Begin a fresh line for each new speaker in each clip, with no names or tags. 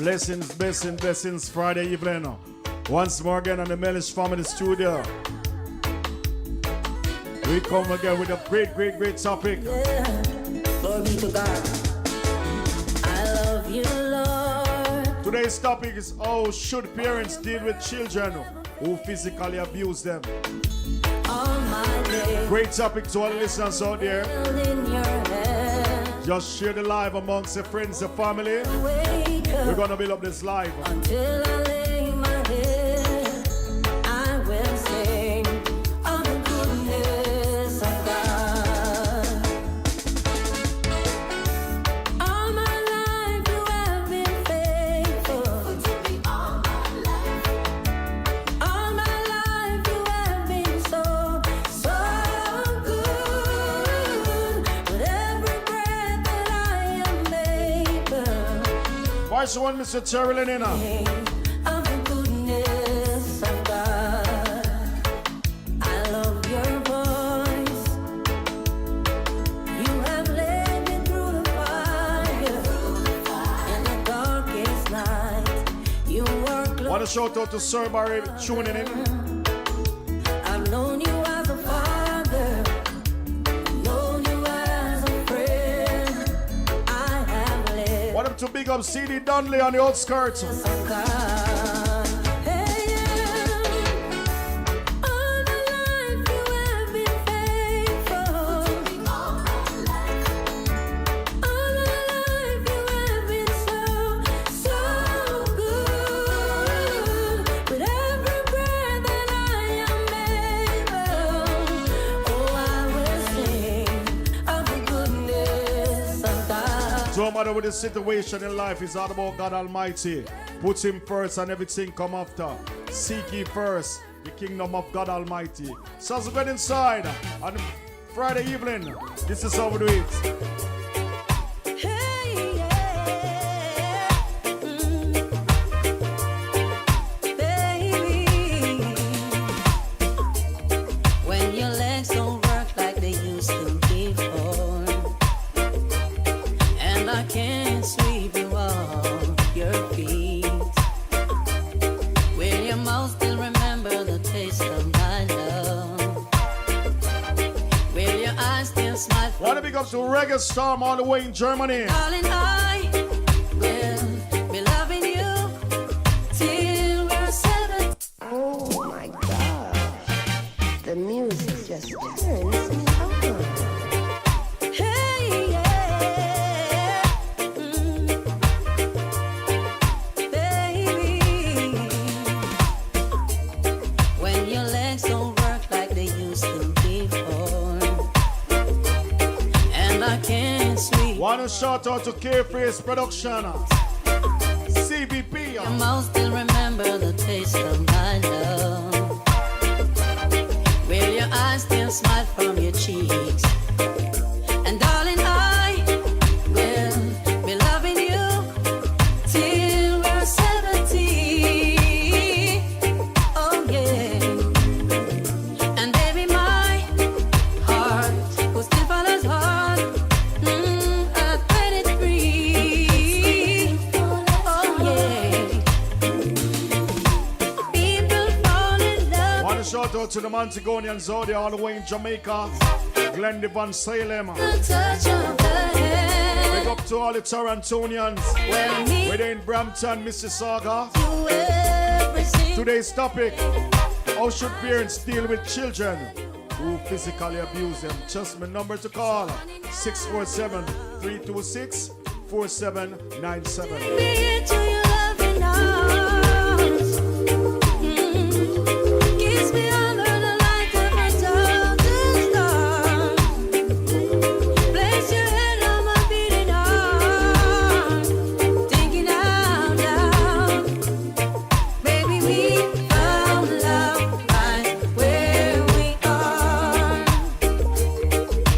Blessings, blessings, blessings, Friday evening. Once more again on the Mellish Family Studio. We come again with a great, great, great topic.
Yeah. Glory be to God. I love you, Lord.
Today's topic is how should parents deal with children who physically abuse them.
All my days.
Great topic to all the listeners out there.
In your hands.
Just share the live amongst your friends and family.
Wake up
We're gonna build up this live.
until I lay my head. I will sing of the goodness of God. All my life you have been faithful to me. All my life you have been so, so good. With every breath that I am able.
Why she want Mr. Terrell in here?
Of the goodness of God. I love your voice. You have led me through the fire. In the darkest night, you were close.
Want to shout out to Sir Barry tuning in.
I've known you as a father, known you as a friend. I have lived
Want him to big up CD Dudley on the outskirts.
of God. Hey, yeah. All my life you have been faithful. All my life you have been so, so good. With every breath that I am able, oh, I will sing of the goodness of God.
No matter what the situation in life is all about God Almighty. Put him first and everything come after. Seek ye first the kingdom of God Almighty. So as we get inside on Friday evening, this is how we do it.
Hey, yeah. Baby. When your legs don't work like they used to before, and I can't sweep you off your feet, will your mouth still remember the taste of my love? Will your eyes still smile for
Want to big up to Reggae Storm all the way in Germany.
Darling, I will be loving you till we're 70.
Oh my gosh. The music just turns me on.
Hey, yeah. Baby. When your legs don't work like they used to before, and I can't sweep
Want to shout out to K-Face Production. CBP.
your mouth, still remember the taste of my love. Will your eyes still smile from your cheeks? And darling, I will be loving you till we're 70. Oh yeah. And baby, my heart will still follows hard. At 23. Oh yeah. People fall in love.
Want to shout out to the Montagonians out there all the way in Jamaica. Glendon, Salem.
The touch of the hand.
Big up to all the Torontonians.
Well, me
We're in Brampton, Mississauga.
do everything.
Today's topic, how should parents deal with children who physically abuse them? Just my number to call, 647-326-4797.
Me into your loving arms. Kiss me under the light of a thousand stars. Place your head on my beating heart. Thinking out loud. Baby, we found love right where we are.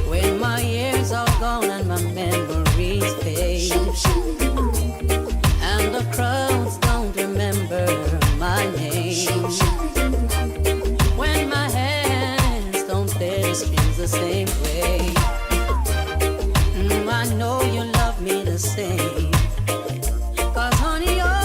When my years are gone and my memories fade, and the crowds don't remember my name, when my hands don't play the strings the same way, I know you love me the same. 'Cause honey, you're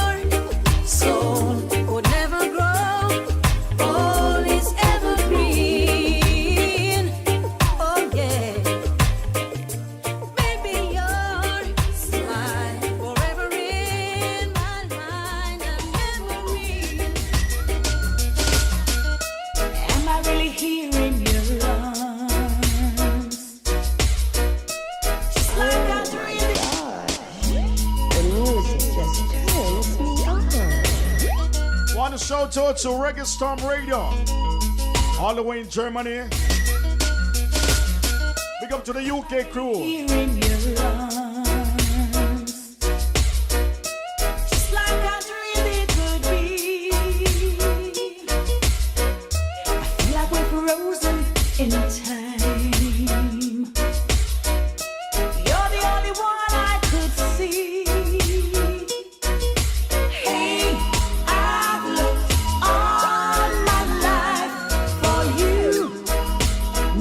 shout out to Reggae Storm Radio, all the way in Germany. Big up to the UK crew.
Here in your arms, just like I dreamed it could be. I feel like we're frozen in time. You're the only one I could see. Hey, I've looked all my life for you.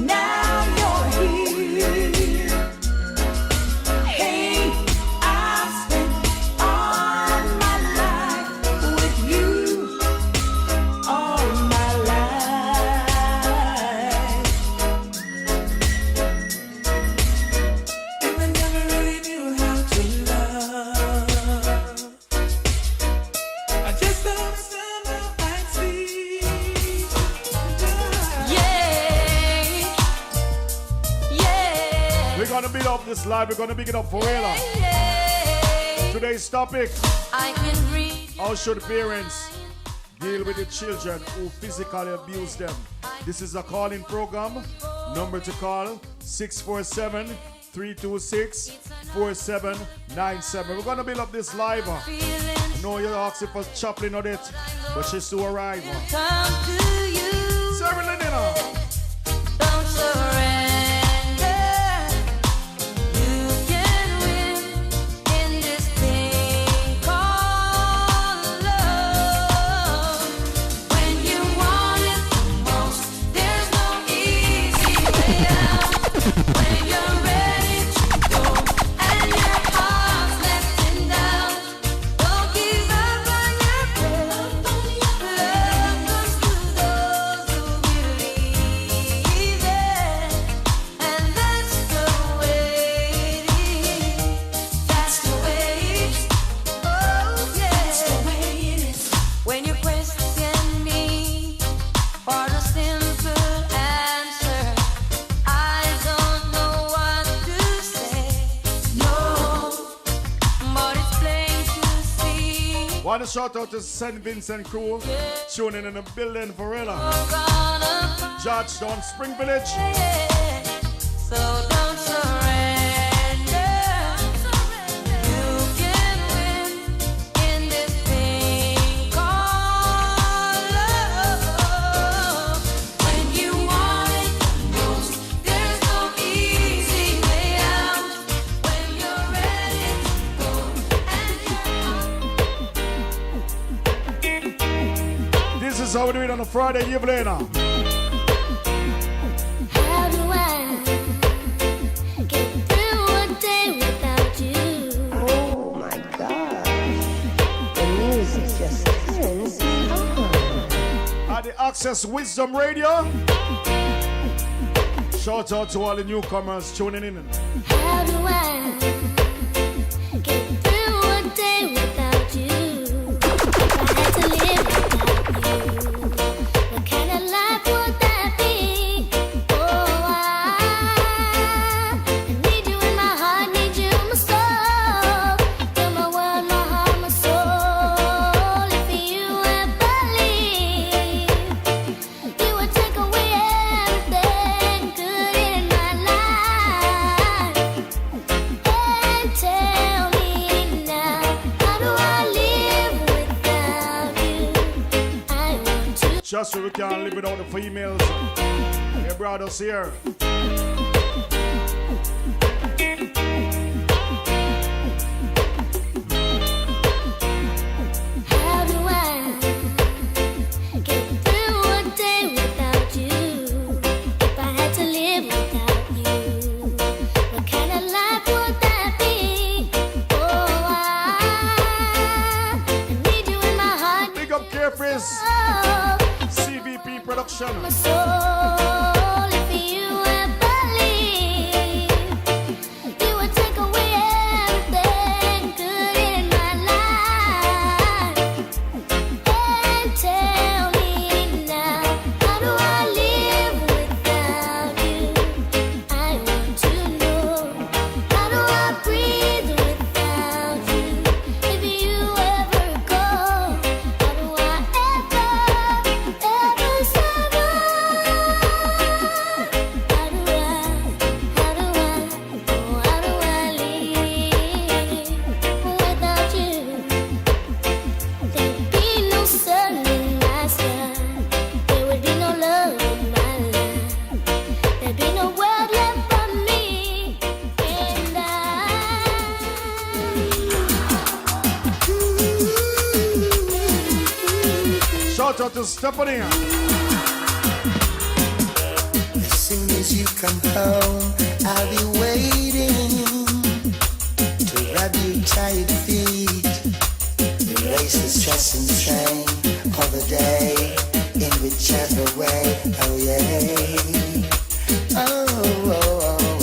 Now you're here. Hey, I've spent all my life with you. All my life. And I never really knew how to love. I just thought somehow I'd see.
Yeah, yeah,
We're gonna build up this live, we're gonna big it up for real.
yeah.
Today's topic:
I can read.
how should parents deal with the children who physically abuse them? This is a call-in program. Number to call 647-326-4797. We're gonna build up this live.
Feeling
No, you're asking for Chaplin on it, but she's to arrive.
come to you.
Sarah Lenina.
Don't surrender. You can win in this thing called love. When you want it most, there's no easy way out. When you're ready to go and your heart's left in doubt, don't give up on your love. Love comes to those who believe it, and that's the way it is. That's the way it is. Oh yeah, that's the way it is. When you question me for the simple answer, I don't know what to say. No, but it's plain to see.
Want to shout out to St. Vincent crew tuning in the building for real.
We're gonna find
Georgetown, Spring Village.
it. So don't surrender. You can win in this thing called love. When you want it most, there's no easy way out. When you're ready to go and
This is how we do it on a Friday evening.
How do I get through a day without you?
Oh my gosh. The music just turns me on.
At the Access Wisdom Radio. Shout out to all the newcomers tuning in.
How do I get through a day without you? If I had to live without you, what kind of life would that be? Oh, I need you in my heart, need you in my soul. You're my world, my heart, my soul. If you ever leave, you would take away everything good in my life. And tell me now, how do I live without you? I want to.
Just so we can't live without the females. They brought us here.
How do I get through a day without you? If I had to live without you, what kind of life would that be? Oh, I need you in my heart,
Big up Carefreeze,
oh,
CVP Production.
my soul. If you ever leave, you would take away everything good in my life. And tell me now, how do I live without you? I want to know, how do I breathe without you? If you ever go, how do I ever
Shout out to Stephanie.
As soon as you come home, I'll be waiting to rub your tired feet, erase the stress and strain of the day in whichever way. Oh yeah. Oh,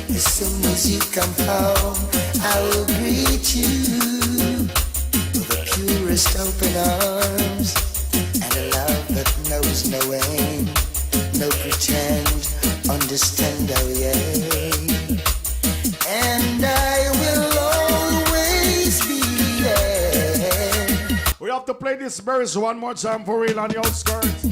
as soon as you come home, I will greet you with the purest open arms and a love that knows no aim, no pretend, understand, oh yeah. And I will always be there.
We have to play this verse one more time for real on the outskirts.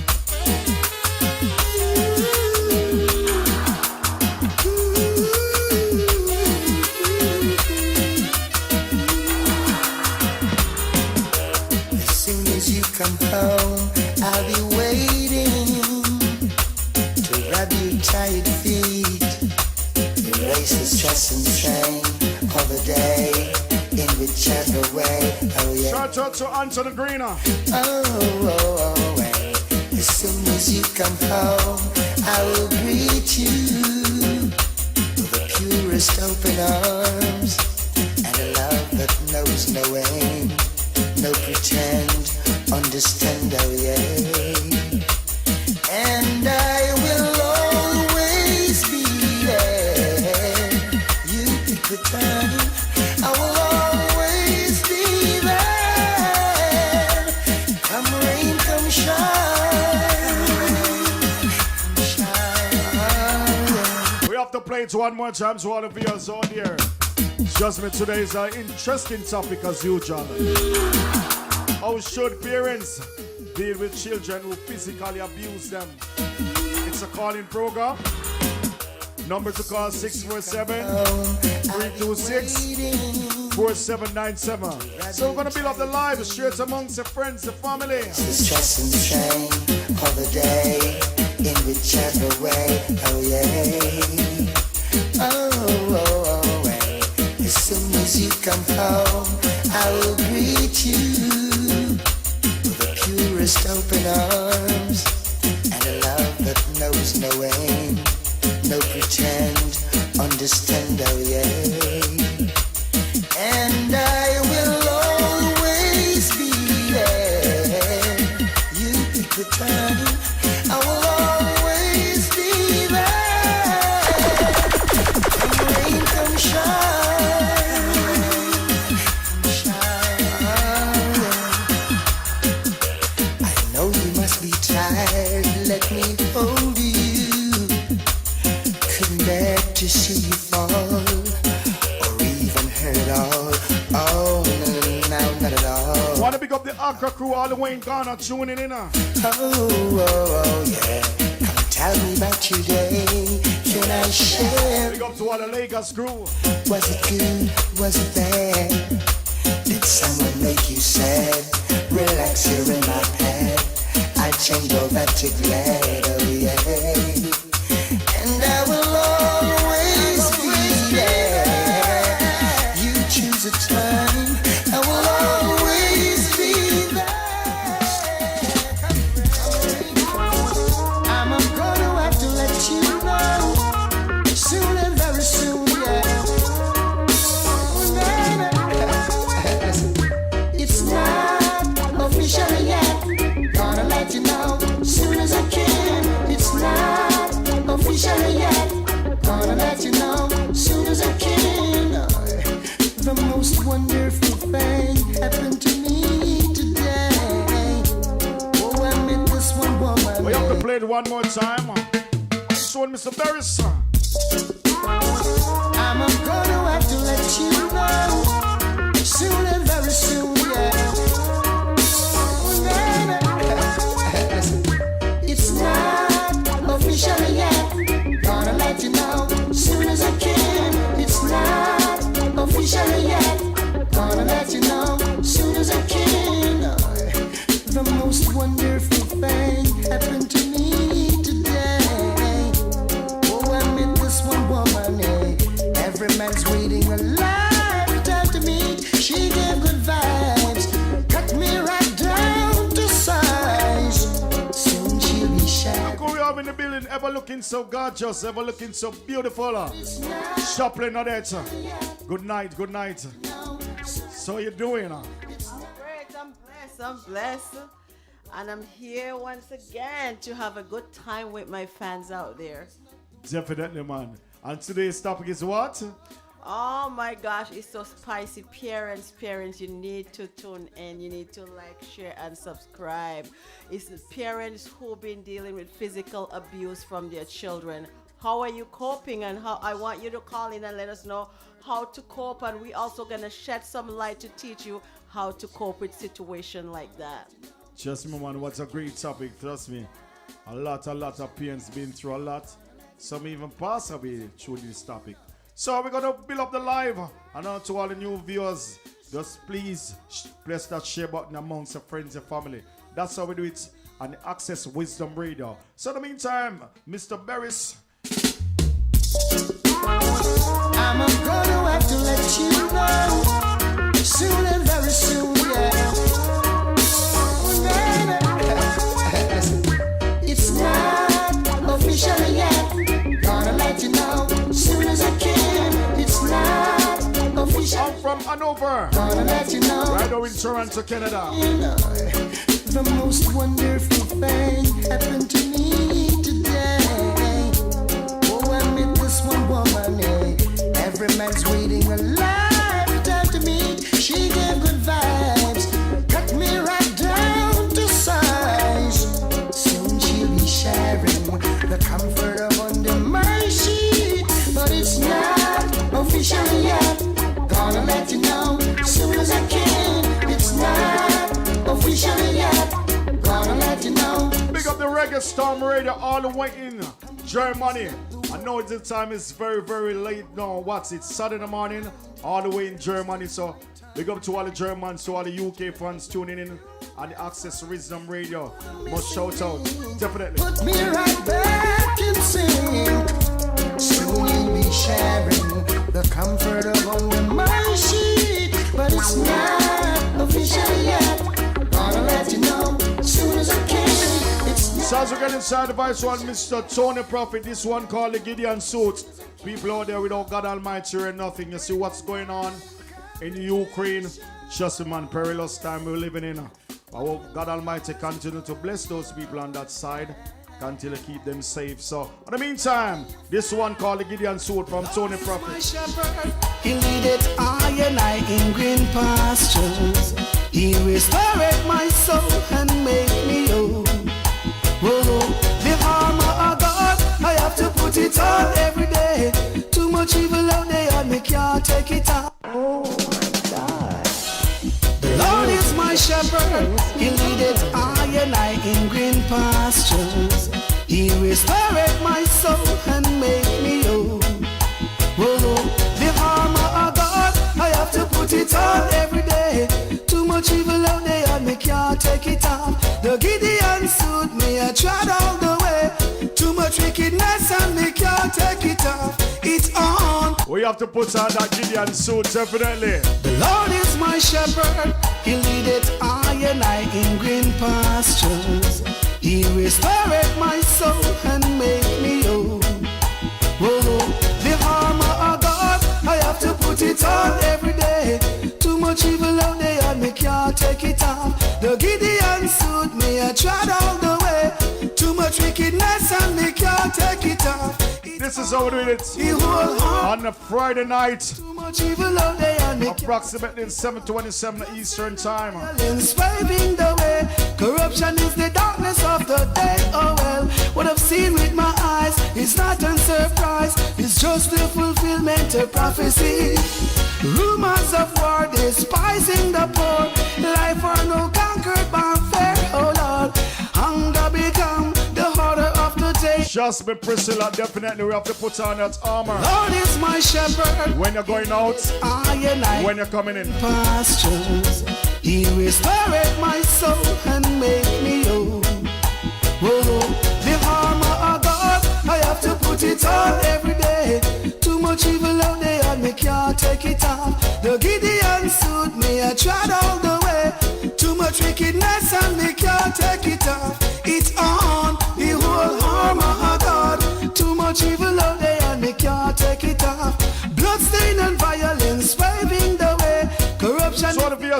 As soon as you come home, I'll be waiting to rub your tired feet, erase the stress and strain of the day in whichever way. Oh yeah.
Shout out to Anthony Greener.
Oh, as soon as you come home, I will greet you with the purest open arms and a love that knows no aim, no pretend, understand, oh yeah. And I will always be there. You pick the time, I will always be there. Come rain, come shine,
We have to play it one more time to all the viewers out here. Trust me, today is an interesting topic as usual. How should parents deal with children who physically abuse them? It's a calling program. Number to call 647-326-4797. So we're going to build up the live straight amongst the friends, the family.
the stress and strain of the day in whichever way. Oh yeah. Oh, as soon as you come home, I will greet you with the purest open arms and a love that knows no aim, no pretend, understand, oh yeah. And I will always be there. You pick the time, I will always be there. Come rain, come shine, I know you must be tired, let me hold you. Couldn't bear to see you fall or even hurt all. Oh, no, not at all.
Want to pick up the Accra crew all the way in Ghana tuning in.
Oh, yeah. Come tell me about your day. Can I share?
Pick up to all the Lagos crew.
Was it good? Was it bad? Did someone make you sad? Relax, you're in my pad. I change all that to glad, oh yeah. And I will always be there. You choose a time, I will always be there. I'm gonna have to let you know soon and very soon, yeah. It's not official yet. Gonna let you know soon as I can. It's not official yet. Gonna let you know soon as I can. The most wonderful thing happened to me today. Oh, I met this one woman.
We have to play it one more time. This one, Mr. Barris.
I'm gonna have to let you know soon and very soon, yeah. It's not official yet. Gonna let you know soon as I can. It's not official yet. Gonna let you know soon as I can. The most wonderful thing happened to me today. Oh, I met this one woman, eh. Every man's waiting a lifetime to meet. She gave good vibes, cut me right down to size.
Ever looking so gorgeous, ever looking so beautiful. Chaplain Odette. Good night, good night. So you doing?
Great, I'm blessed. And I'm here once again to have a good time with my fans out there.
Definitely, man. And today's topic is what?
Oh my gosh, it's so spicy. Parents, you need to tune in. You need to like, share, and subscribe. It's the parents who've been dealing with physical abuse from their children. How are you coping? And how I want you to call in and let us know how to cope. And we also gonna shed some light to teach you how to cope with situation like that.
Trust me, man, what's a great topic. Trust me. A lot of parents been through a lot. Some even pass away through this topic. So we're gonna build up the live. And now to all the new viewers, just please press that share button amongst your friends and family. That's how we do it on Access Wisdom Radio. So in the meantime, Mr. Barris.
I'm gonna have to let you know soon and very soon, yeah. It's not official yet. Gonna let you know soon as I can. It's not official.
I'm from Hanover.
Gonna let you know.
Right over in Toronto, Canada.
You know, the most wonderful thing happened to me today. Oh, I met this one woman. Every man's waiting a lifetime to meet. She gave good vibes, cut me right down to size. Soon she'll be sharing the comfort of under my sheet, but it's not official yet. Gonna let you know soon as I can. It's not official yet. Gonna let you know.
Big up the Reggae Storm Radio all the way in Germany. I know the time is very, very late now. What's it? Saturday morning, all the way in Germany. So big up to all the Germans, to all the UK fans tuning in on the Access Wisdom Radio. Must shout out. Definitely.
Put me right back in sync. Soon you'll be sharing the comfort of under my sheet, but it's not official yet. Gonna let you know soon as I can. It's not.
So as we get inside the Vice One, Mr. Tony Prophet, this one called the Gideon Suit. People out there without God Almighty or nothing. You see what's going on in Ukraine. Just a man, perilous time we're living in. I hope God Almighty continue to bless those people on that side. Continue to keep them safe. So, in the meantime, this one called the Gideon Suit from Tony Prophet.
My shepherd, he leadeth I and I in green pastures. He restored my soul and made me whole. Whoa, the armor of God, I have to put it on every day. Too much evil out there, and me can't take it off.
Oh my God.
The Lord is my shepherd, he leadeth I and I in green pastures. He restored my soul and made me whole. Whoa, the armor of God, I have to put it on every day. Too much evil out there, and me can't take it off. The Gideon suit me, I tried all the way. Too much wickedness, and me can't take it off. It's on.
We have to put on that Gideon Suit, definitely.
The Lord is my shepherd, he leadeth I and I in green pastures. He restored my soul and made me whole. Whoa, the armor of God, I have to put it on every day. Too much evil out there, and me can't take it off. The Gideon suit me, I tried all the way. Too much wickedness, and me can't take it off.
This is how we do it
The whole heart.
on a Friday night,
Too much evil out there, and me can't.
approximately 7:27 Eastern Time.
Paving the way. Corruption is the darkness of the day. Oh well, what I've seen with my eyes is not a surprise. It's just the fulfillment of prophecy. Rumors of war, despising the poor. Life are no conquered by fair. Oh Lord, hunger become the order of the day.
Just be Priscilla, definitely we have to put on that armor.
Lord is my shepherd.
When you're going out,
I and I
when you're coming in.
pastures. He restored my soul and made me whole. Whoa, the armor of God, I have to put it on every day. Too much evil out there, and me can't take it off. The Gideon suit me, I tried all the way. Too much wickedness, and me can't take it off. It's on, the whole armor of God.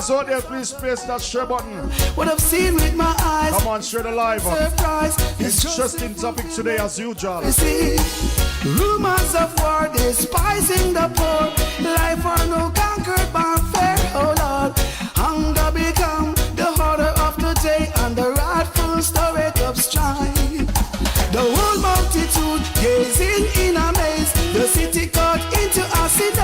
Viewers out there, please press that share button.
What I've seen with my eyes,
Come on, share the live.
surprise.
It's interesting topic today as usual.
You see, rumors of war, despising the poor. Life are no conquered by fair, oh Lord. Hunger become the order of the day, and the wrathful stirreth up strife. The whole multitude gazing in amaze. The city caught into acid.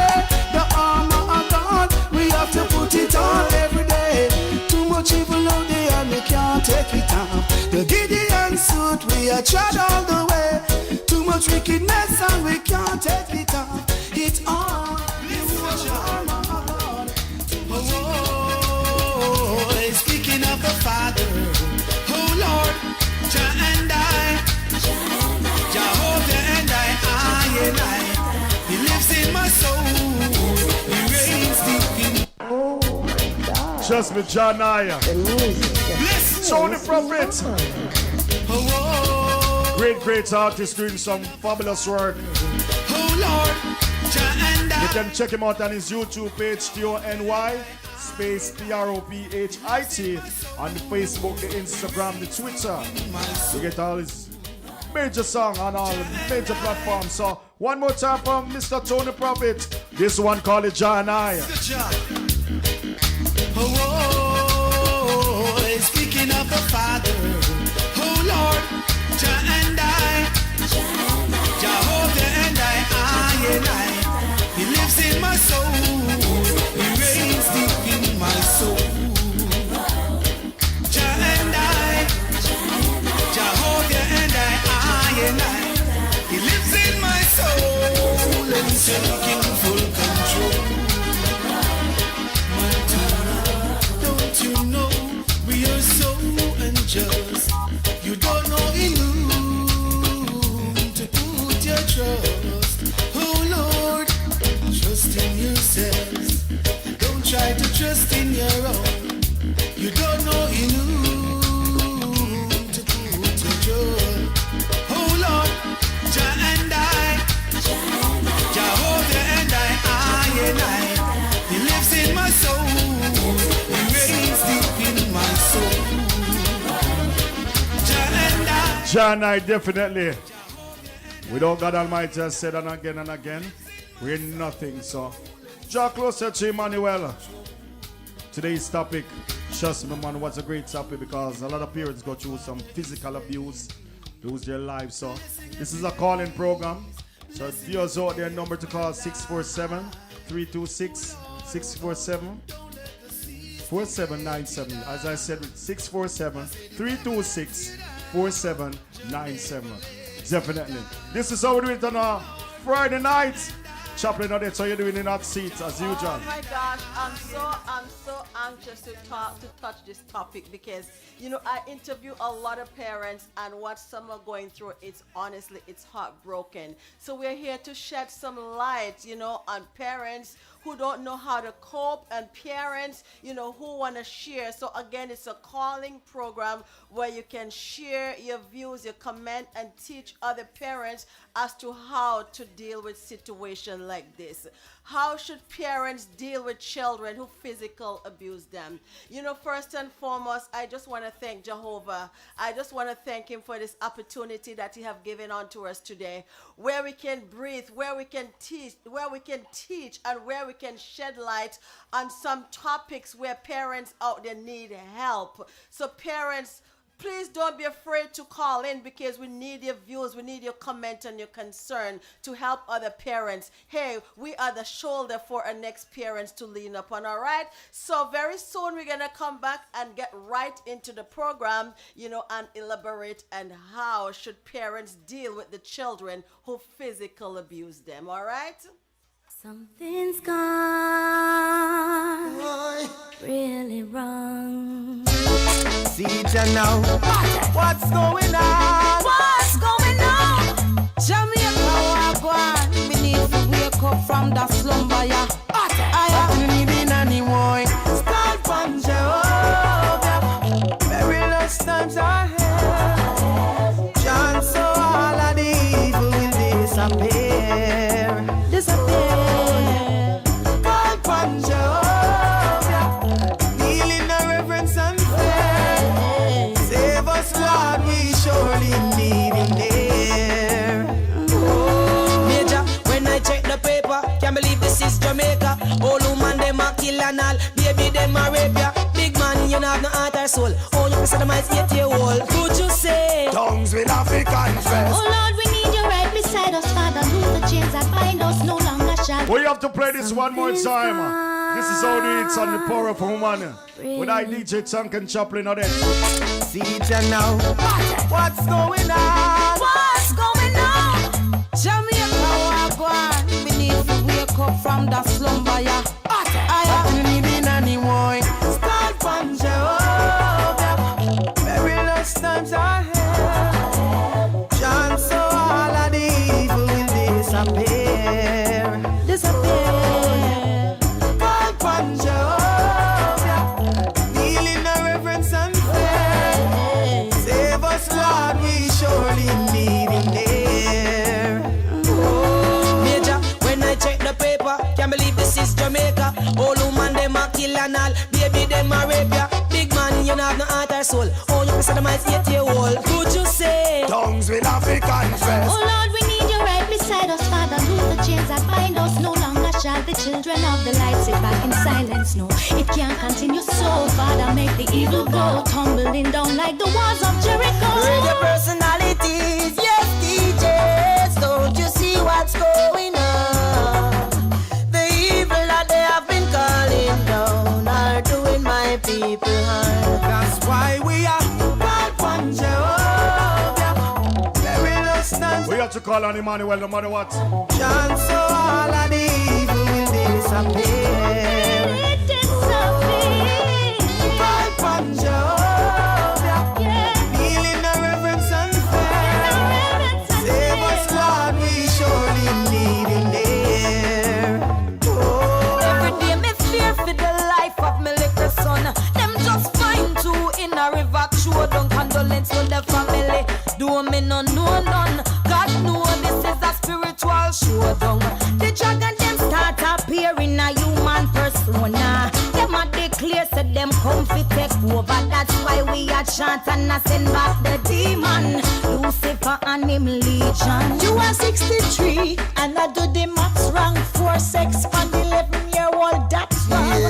The armor of God, we have to put it on every day. Too much evil out there and we can't take it off. The Gideon suit, we are tried all the way. Too much wickedness and we can't take it off. It's on. Oh, speaking of the Father, oh Lord, Jah and I, Jehovah and I, He lives in my soul. He reigns deep in.
Oh my God.
Just with John Naya.
The music just
Tony Prophet.
Oh,
Great artist doing some fabulous work.
oh Lord, Jah and
You
I.
can check him out on his YouTube page, TONY space PROPHIT, on the Facebook, the Instagram, the Twitter. You get all his major song on all major platforms. So one more time from Mr. Tony Prophet. This one called it Jah and I.
Oh, speaking of the Father, oh Lord, Jah and I, Jehovah and I, He lives in my soul. He reigns deep in my soul. Jah and I, Jehovah and I, He lives in my soul and He's taking full control. Don't you know we are so unjust? You don't know in whom to put your trust. Oh Lord, trust in yourselves. Don't try to trust in your own. You don't know in whom to put your trust. Oh Lord, Jah and I, Jehovah and I, He lives in my soul. He reigns deep in my soul. Jah and I.
Jah and I, definitely. Without God Almighty, I said and again, we're nothing. So, draw closer to Emmanuel. Today's topic, trust me man, was a great topic because a lot of parents go through some physical abuse, lose their lives. So, this is a calling program. So, viewers out there, number to call 647-326-647-4797. As I said, 647-326-4797. Definitely. This is how we do it on a Friday night. Chaplain out there, so you're doing in that seat as usual.
Oh my gosh, I'm so anxious to touch this topic because I interview a lot of parents and what some are going through, it's heartbroken. So we're here to shed some light, on parents who don't know how to cope and parents, who want to share. So again, it's a calling program where you can share your views, your comment, and teach other parents as to how to deal with situations like this. How should parents deal with children who physical abuse them? First and foremost, I just want to thank Jehovah. I just want to thank him for this opportunity that he have given unto us today, where we can breathe, where we can teach, and where we can shed light on some topics where parents out there need help. So parents, please don't be afraid to call in because we need your views, we need your comment and your concern to help other parents. Hey, we are the shoulder for our next parents to lean upon, all right? So very soon we're going to come back and get right into the program, and elaborate on how should parents deal with the children who physical abuse them, all right?
Something's gone really wrong.
See ya now. What's going on?
What's going on? Jamaica, walk on. Me need to wake up from the slumber, yeah. I
don't need it anymore. Stand from Jehovah. Perilous times ahead. John, so all of the evil will disappear.
Disappear.
Call from Jehovah.
All woman them a kill and all. Baby them a rape ya. Big man, you not have no heart or soul. Oh, you can say them might 8 year old. Could you say?
Tongues will have to confess.
Oh Lord, we need you right beside us, Father. Loose the chains that bind us, no longer shall.
We have to play this one more time. This is how the hits on the Power of Woman. With I DJ Chunk and Chaplin on it.
See it now. What's going on?
What's going on? Jamaica walk on. We need to wake up from the slumber, yeah.
What you needing anymore? Start from Jehovah. Perilous times are here. Chance so all of the evil will disappear. Disappear. Call from Jehovah. Kneeling the reverence and faith. Save us, Lord, we surely need him there.
Major, when I check the paper, can't believe this is Jamaica. All woman them a kill and all. Baby them a rape ya. Big man, you not have no heart or soul. Oh, you can say them might 8 year old. Could you say?
Tongues will have to confess.
Oh Lord, we need you right beside us, Father. Loose the chains that bind us, no longer shall the children of the light sit back in silence. No, it can't continue so. Father, make the evil go tumbling down like the walls of Jericho.
Radio personalities, yes DJs. Don't you see what's going on? The evil that they have been calling down are doing my people harm.
That's why we are called from Jehovah. Perilous times.
We have to call on Emmanuel no matter what.
Chance so all of the evil will disappear.
It disappears.
Called from Jehovah. Kneeling the reverence and faith. Save us, Lord, we surely need him there.
Every day me fear for the life of my little son. Them just find two in a river. Show down condolence to the family. Do me no know none. God know this is a spiritual showdown. The dragon them start appearing a human persona. Them a declare say them come fi take over. That's why we a chant and a send back the demon. Lucifer and him legion.
You are 63 and I do the max rank 4 sex on 11-year-old, that's wrong.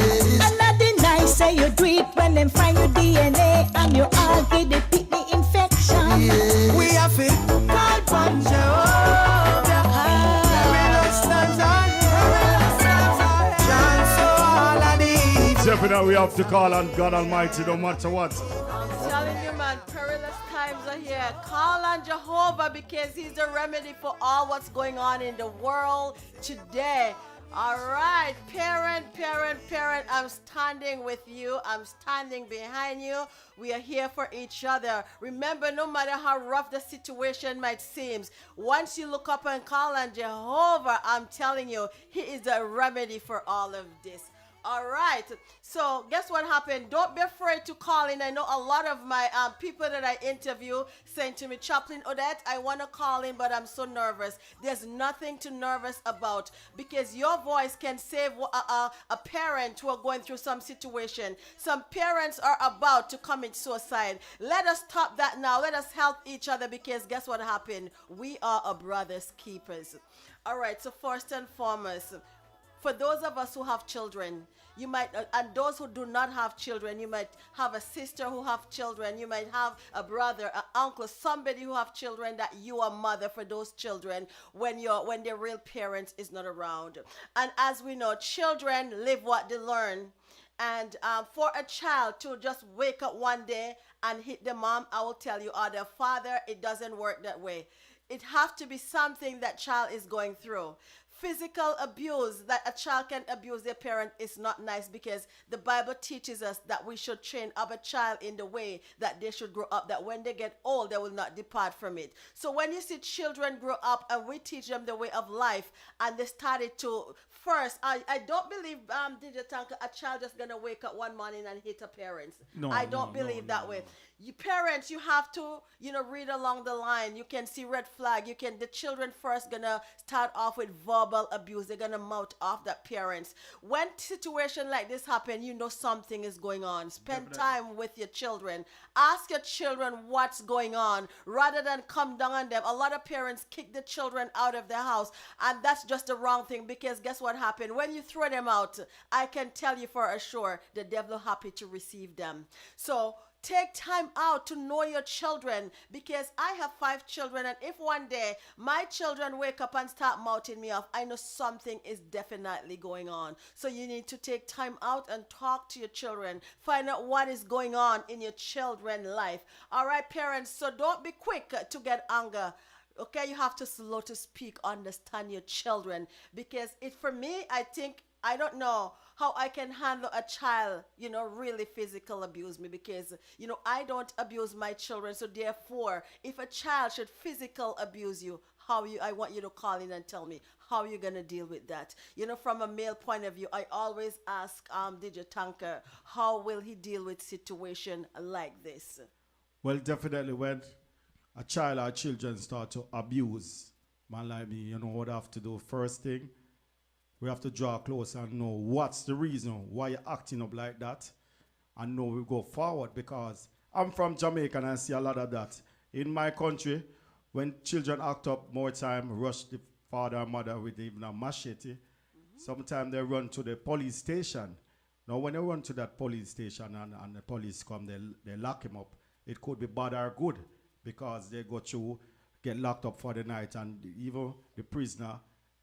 And I deny say you do it when them find your DNA and you all get the kidney infection.
We have it called from Jehovah. Perilous times are here. Chance so all of the evil.
Definitely we have to call on God Almighty no matter what.
I'm telling you, man, perilous times are here. Call on Jehovah because he's the remedy for all what's going on in the world today. All right, parent, I'm standing with you. I'm standing behind you. We are here for each other. Remember, no matter how rough the situation might seem, once you look up and call on Jehovah, I'm telling you, he is the remedy for all of this. All right. So guess what happened? Don't be afraid to call in. I know a lot of my people that I interview saying to me, Chaplain Odette, I want to call in, but I'm so nervous. There's nothing to nervous about because your voice can save a parent who are going through some situation. Some parents are about to commit suicide. Let us stop that now. Let us help each other because guess what happened? We are a brother's keepers. All right. So first and foremost, for those of us who have children, you might, and those who do not have children, you might have a sister who have children, you might have a brother, an uncle, somebody who have children that you are mother for those children when their real parents is not around. And as we know, children live what they learn. And for a child to just wake up one day and hit the mom, I will tell you, or the father, it doesn't work that way. It have to be something that child is going through. Physical abuse, that a child can abuse their parent, is not nice because the Bible teaches us that we should train up a child in the way that they should grow up, that when they get old, they will not depart from it. So when you see children grow up and we teach them the way of life and they started to, first, I don't believe, DJ Tanka, a child just going to wake up one morning and hit a parents. I don't believe that way. You parents, you have to, read along the line. You can see red flag. The children first gonna start off with verbal verbal abuse. They're gonna mouth off that parents. When situation like this happen, you know something is going on. Spend time with your children. Ask your children what's going on rather than come down on them. A lot of parents kick the children out of the house, and that's just the wrong thing, because guess what happened? When you throw them out, I can tell you for sure the devil happy to receive them. So take time out to know your children, because I have 5 children, and if one day my children wake up and start mouthing me off, I know something is definitely going on. So you need to take time out and talk to your children. Find out what is going on in your children's life. All right, parents, so don't be quick to get anger. Okay, you have to slow to speak, understand your children, because for me, I don't know how I can handle a child, really physical abuse me, because, I don't abuse my children. So therefore, if a child should physical abuse you, I want you to call in and tell me how you're going to deal with that. From a male point of view, I always ask DJ Tanker, how will he deal with situation like this?
Well, definitely when a child or children start to abuse man like me, what I have to do? First thing, we have to draw close and know what's the reason why you're acting up like that, and know we go forward, because I'm from Jamaica and I see a lot of that. In my country, when children act up more time, rush the father and mother with even a machete, sometimes they run to the police station. Now when they run to that police station and the police come, they lock him up. It could be bad or good, because they go through, get locked up for the night, and even the prisoner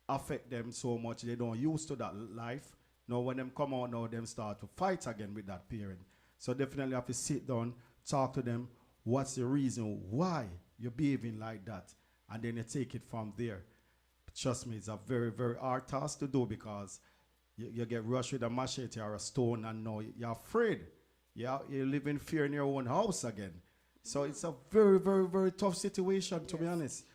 affect them so much they don't used to that life. Now when them come out now, them start to fight again with that parent. So definitely have to sit down, talk to them, what's the reason why you're behaving like that, and then you take it from there. But trust me, it's a very, very hard task to do, because you get rushed with a machete or a stone, and now you're afraid. You live in fear in your own house again. So it's a very, very, very tough situation, to be honest.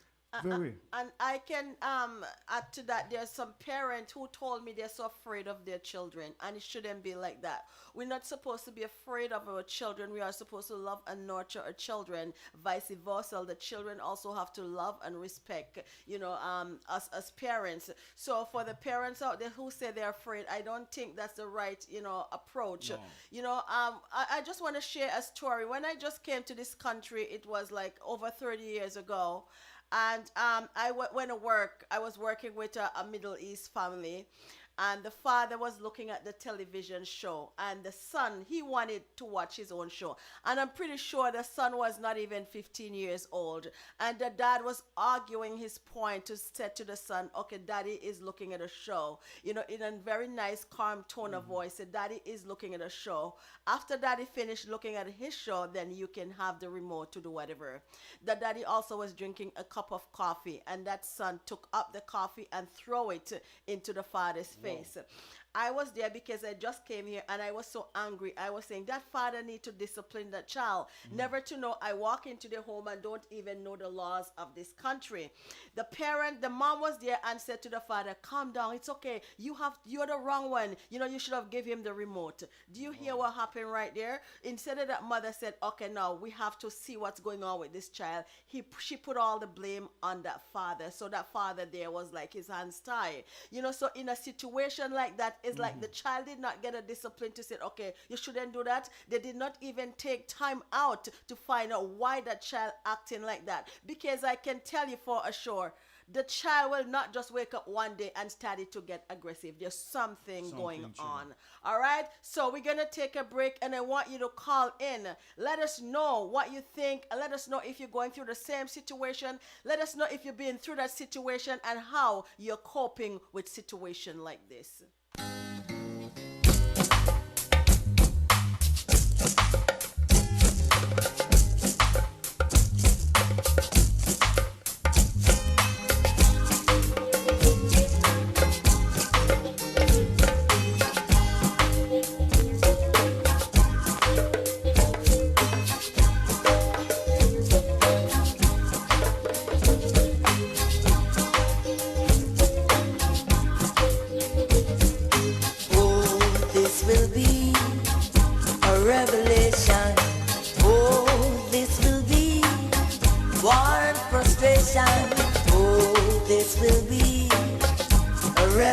Very.
And I can add to that, there's some parents who told me they're so afraid of their children, and it shouldn't be like that. We're not supposed to be afraid of our children. We are supposed to love and nurture our children. Vice versa, the children also have to love and respect, us as parents. So for the parents out there who say they're afraid, I don't think that's the right, approach. No. I just want to share a story. When I just came to this country, it was like over 30 years ago. And I went to work. I was working with a Middle East family, and the father was looking at the television show, and the son, he wanted to watch his own show. And I'm pretty sure the son was not even 15 years old. And the dad was arguing his point to say to the son, okay, daddy is looking at a show. In a very nice, calm tone of voice, said, daddy is looking at a show. After daddy finished looking at his show, then you can have the remote to do whatever. The daddy also was drinking a cup of coffee, and that son took up the coffee and threw it into the father's face. I was there because I just came here, and I was so angry. I was saying that father need to discipline that child. Never to know I walk into the home and don't even know the laws of this country. The mom was there and said to the father, calm down, it's okay. You're the wrong one. You should have given him the remote. Do you hear what happened right there? Instead of that mother said, okay, now we have to see what's going on with this child. She put all the blame on that father. So that father there was like his hands tied. So in a situation like that, it's like the child did not get a discipline to say, okay, you shouldn't do that. They did not even take time out to find out why that child acting like that. Because I can tell you for sure, the child will not just wake up one day and start to get aggressive. There's something going on. All right? So we're going to take a break, and I want you to call in. Let us know what you think. Let us know if you're going through the same situation. Let us know if you've been through that situation and how you're coping with situation like this.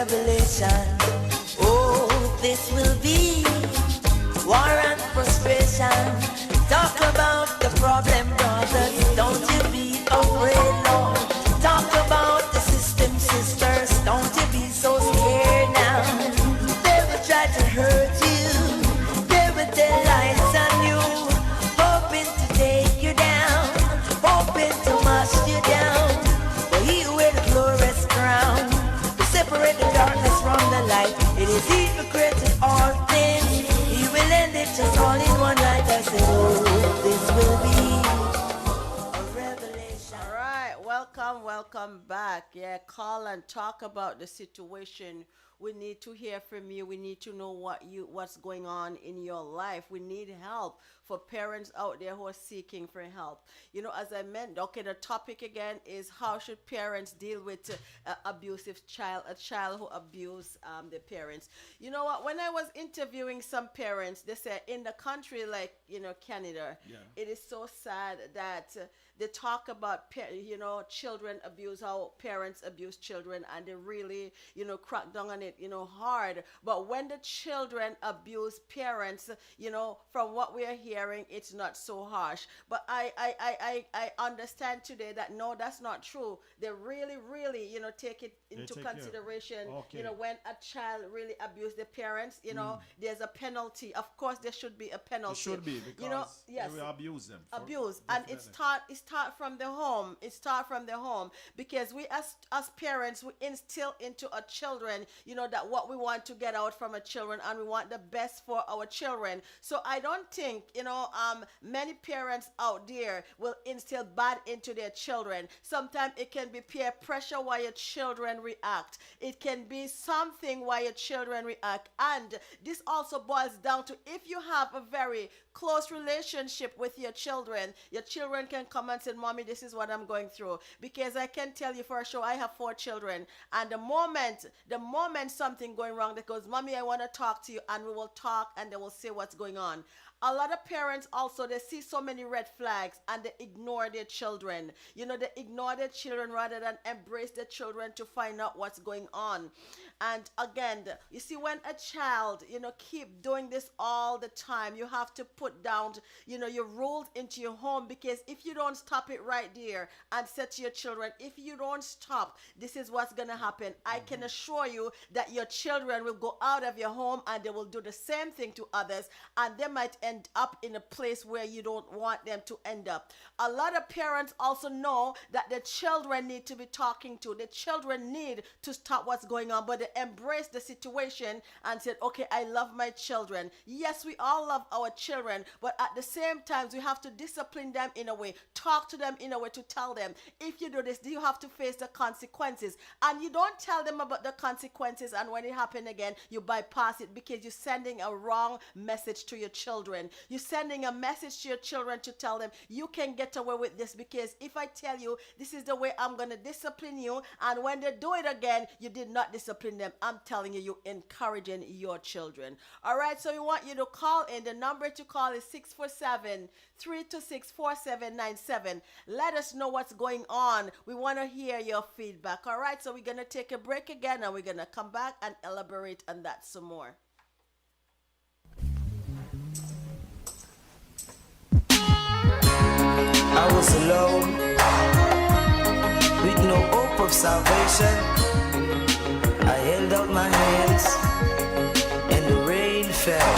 revelation. Oh, this will be war and frustration. Talk about the problem, brothers. Don't you be afraid, Lord. Talk about the system, sisters. Don't you be so scared now. They will try to hurt you. They will tell lies on you, hoping to take you down, hoping to mash you down. But he who wear the glorious crown, to separate the darkness from the light. It is he who created all things. He will end it just all in one night. I said, oh, this will be a revelation.
All right, welcome back. Yeah, call and talk about the situation. We need to hear from you. We need to know what's going on in your life. We need help for parents out there who are seeking for help. You know, as I meant, okay, the topic again is how should parents deal with abusive child, a child who abuse their parents. You know what? When I was interviewing some parents, they said in the country like, you know, Canada, it is so sad that they talk about, you know, children abuse, how parents abuse children, and they really, you know, crack down on it, you know, hard. But when the children abuse parents, you know, from what we are hearing, it's not so harsh. But I understand today that no, that's not true. They really, you know, take it into consideration. You know, when a child really abuses their parents, you know, there's a penalty. Of course, there should be a penalty.
It should be, because
you know, yes,
they will abuse them.
Abuse, and it's taught from the home. It's taught from the home, because we as parents, we instill into our children, you know, that what we want to get out from our children, and we want the best for our children. So I don't think, you know, many parents out there will instill bad into their children. Sometimes it can be peer pressure why your children react. It can be something why your children react. And this also boils down to, if you have a very close relationship with your children can come and say, Mommy, this is what I'm going through. Because I can tell you for sure, I have 4 children, and the moment something going wrong, they goes, Mommy, I want to talk to you, and we will talk, and they will say what's going on. A lot of parents also, they see so many red flags and they ignore their children. You know, they ignore their children rather than embrace their children to find out what's going on. And again, you see, when a child, you know, keep doing this all the time, you have to put down, you know, your rules into your home, because if you don't stop it right there and say to your children, if you don't stop, this is what's going to happen. I can assure you that your children will go out of your home and they will do the same thing to others, and they might end up in a place where you don't want them to end up. A lot of parents also know that the children need to be talking to. The children need to stop what's going on, but they embrace the situation and said, okay, I love my children. Yes, we all love our children, but at the same time, we have to discipline them in a way, talk to them in a way to tell them, if you do this, you have to face the consequences. And you don't tell them about the consequences, and when it happens again, you bypass it, because you're sending a wrong message to your children. You're sending a message to your children to tell them, you can get away with this, because if I tell you this is the way I'm going to discipline you, and when they do it again, you did not discipline them, I'm telling you, you're encouraging your children. All right, so we want you to call in. The number to call is 647-326-4797. Let us know what's going on. We want to hear your feedback. All right, so we're going to take a break again, and we're going to come back and elaborate on that some more.
I was alone, with no hope of salvation. I held out my hands, and the rain fell.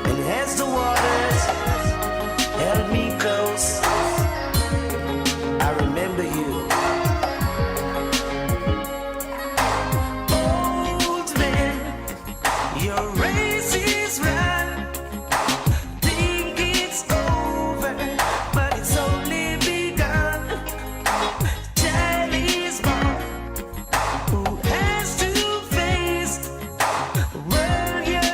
And as the waters held me close, I remember you. Old man, your race is run. Think it's over, but it's only begun. Child is born, who has to face the world you're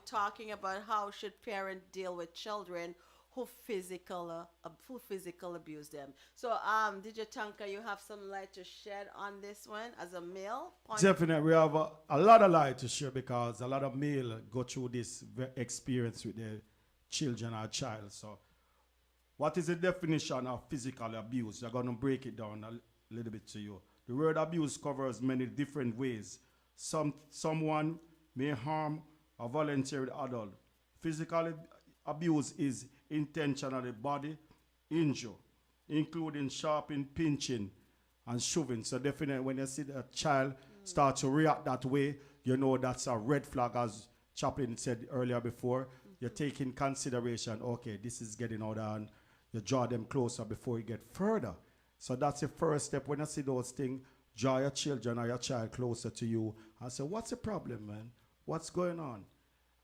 we're talking about how should parents deal with children who physical abuse them. So, DJ Tanka, you have some light to shed on this one as a male?
Definitely, we have a lot of light to share because a lot of male go through this experience with their children or child. So, what is the definition of physical abuse? I'm going to break it down a little bit to you. The word abuse covers many different ways. Someone may harm or volunteer adult. Physical abuse is intentionally body injure, including sharping, pinching, and shoving. So definitely when you see a child start to react that way, you know that's a red flag, as Chaplain said earlier before. You take in consideration, okay, this is getting out, and you draw them closer before you get further. So that's the first step. When you see those things, draw your children or your child closer to you and say, what's the problem, man? What's going on?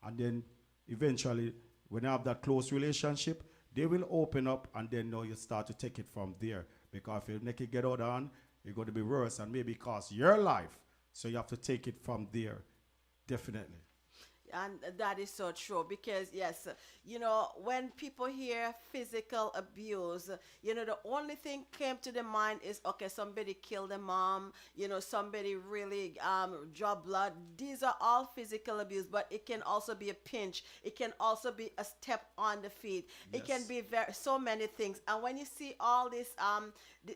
And then eventually, when you have that close relationship, they will open up, and then now you start to take it from there. Because if you make it get out on, it's going to be worse and maybe cost your life. So you have to take it from there, definitely.
And that is so true because, yes, you know, when people hear physical abuse, you know, the only thing came to the mind is, okay, somebody killed a mom, you know, somebody really draw blood. These are all physical abuse, but it can also be a pinch. It can also be a step on the feet. It can be so many things. And when you see all this,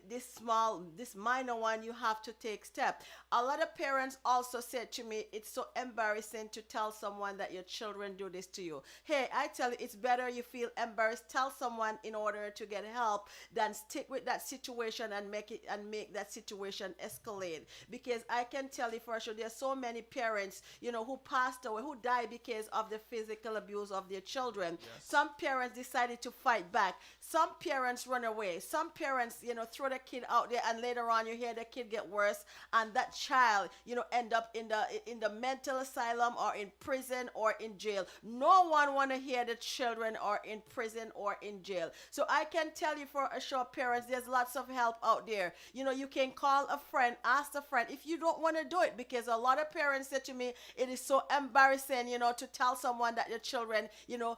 this minor one, you have to take step. A lot of parents also said to me, it's so embarrassing to tell someone that your children do this to you. Hey, I tell you, it's better you feel embarrassed, tell someone in order to get help than stick with that situation and make that situation escalate. Because I can tell you for sure, there's so many parents, you know, who passed away, who died because of the physical abuse of their children. Yes. Some parents decided to fight back. Some parents run away. Some parents, you know, throw the kid out there, and later on you hear the kid get worse, and that child, you know, end up in the mental asylum or in prison or in jail. No one want to hear the children are in prison or in jail. So I can tell you for sure, parents, there's lots of help out there. You know, you can call a friend, ask a friend if you don't want to do it, because a lot of parents said to me, it is so embarrassing, you know, to tell someone that your children, you know,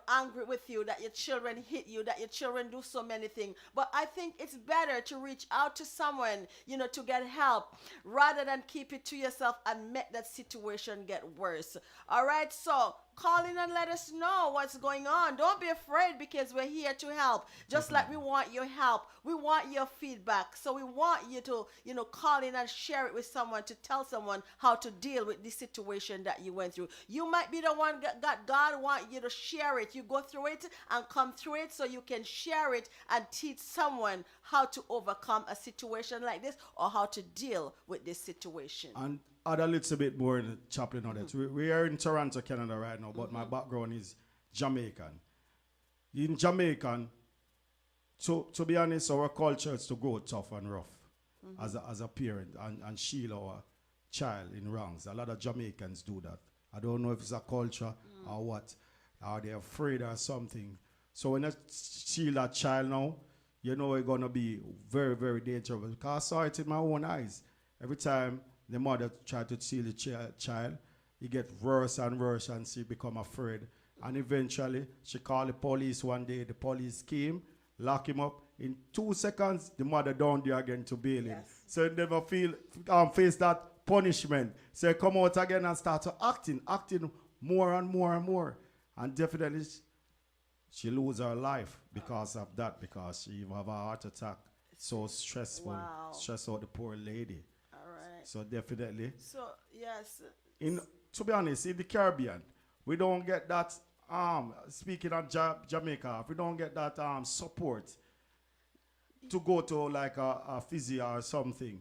angry with you, that your children hit you, that your children do so many things. But I think it's better to reach out to someone, you know, to get help rather than keep it to yourself and make that situation get worse. All right, so call in and let us know what's going on. Don't be afraid, because we're here to help. Just like we want your help, we want your feedback. So we want you to, you know, call in and share it with someone, to tell someone how to deal with this situation that you went through. You might be the one that God want you to share it. You go through it and come through it so you can share it and teach someone how to overcome a situation like this or how to deal with this situation.
And add a little bit more in the Chaplain on it. We are in Toronto, Canada right now, but my background is Jamaican. In Jamaican, to be honest, our culture is to grow tough and rough as a parent and shield our child in wrongs. A lot of Jamaicans do that. I don't know if it's a culture or what. Are they afraid or something? So when you shield that child now, you know it's going to be very, very dangerous. Because I saw it in my own eyes. Every time the mother tried to steal the child, he get worse and worse, and she become afraid. And eventually, she called the police one day. The police came, lock him up. In 2 seconds, the mother down there again to bail him. So he never face that punishment. So he come out again and start to acting more and more and more. And definitely, she lose her life because of that, because she have a heart attack. So stressful.
Wow.
Stress out the poor lady. So definitely.
So yes.
To be honest, in the Caribbean, we don't get that. Speaking of Jamaica, we don't get that support to go to like a physio or something.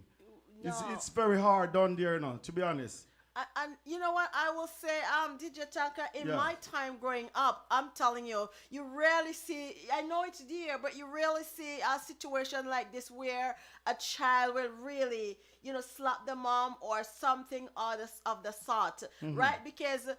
No. It's very hard down there, you know, to be honest.
And you know what I will say, DJ Tanka, in my time growing up, I'm telling you, you rarely see, I know it's there, but you rarely see a situation like this where a child will really, you know, slap the mom or something of the sort, right? Because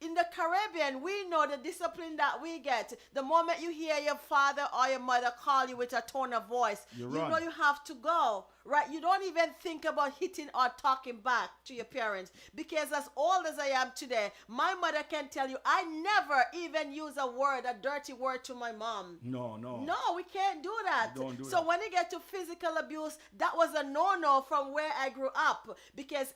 in the Caribbean, we know the discipline that we get. The moment you hear your father or your mother call you with a tone of voice,
You
you
run.
know you have to go, right? You don't even think about hitting or talking back to your parents, because as old as I am today, my mother can tell you I never even use a word, a dirty word to my mom.
No.
No, we can't do that.
Don't do
so
that.
when you get to physical abuse, that was a no-no from where I grew up. Because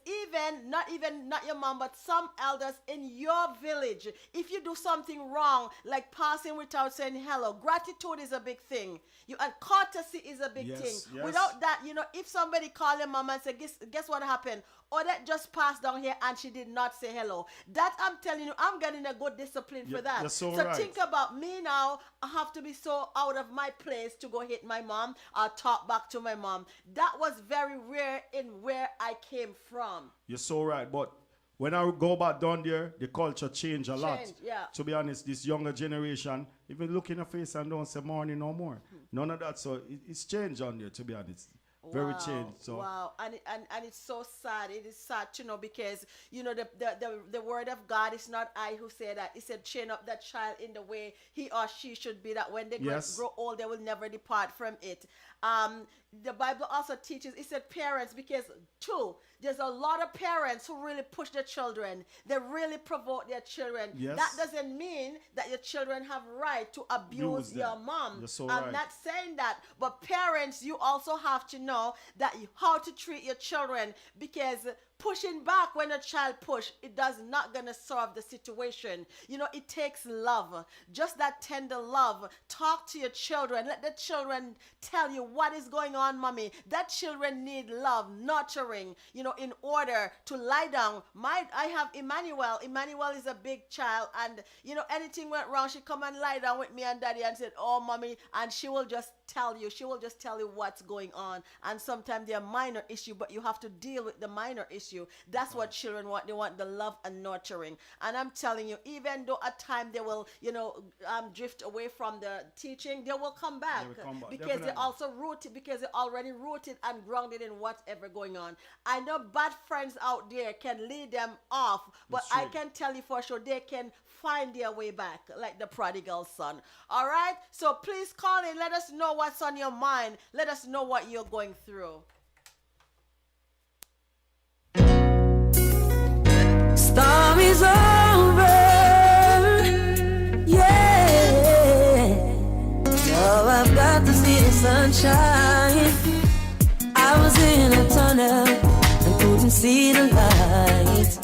not your mom, but some elders in your village, if you do something wrong, like passing without saying hello, gratitude is a big thing. And courtesy is a big
Yes,
thing.
yes.
Without that, if somebody call your mom and say, guess what happened? Or that just passed down here and she did not say hello. That, I'm telling you, I'm getting a good discipline for that.
You're so
So
right.
think about me now. I have to be so out of my place to go hit my mom or talk back to my mom. That was very rare in where I came from.
You're so right. But when I go back down there, the culture changed a lot.
yeah.
To be honest, this younger generation, even look in the face and don't say morning no more. None of that. So it's changed on there, to be honest. Very
Wow,
changed. So
wow, and it's so sad. It is sad to know, because the word of God is not I who say that. It said train up that child in the way he or she should be, that when they
Yes.
grow old they will never depart from it. The Bible also teaches, it said parents, because there's a lot of parents who really push their children. They really provoke their children.
Yes.
That doesn't mean that your children have right to abuse
them.
your mom.
You're so
I'm
right.
not saying that, but parents, you also have to know that how to treat your children, because pushing back when a child push, it does not gonna solve the situation. It takes love, just that tender love. Talk to your children. Let the children tell you what is going on, mommy. That children need love, nurturing, in order to lie down. I have Emmanuel. Emmanuel is a big child, and anything went wrong, she come and lie down with me and daddy and said, oh mommy, and she will just tell you what's going on. And sometimes they're minor issue, but you have to deal with the minor issue. That's what children want. They want the love and nurturing. And I'm telling you, even though at time they will drift away from the teaching, they will come back,
They will come back,
because
definitely.
they're also rooted, because they're already rooted and grounded in whatever going on. I know bad friends out there can lead them off, but
That's
I
true.
can tell you for sure they can find their way back, like the prodigal son. All right, so please call in. Let us know what's on your mind. Let us know what you're going through.
Storm is over, yeah. Now I've got to see the sunshine. I was in a tunnel and couldn't see the light.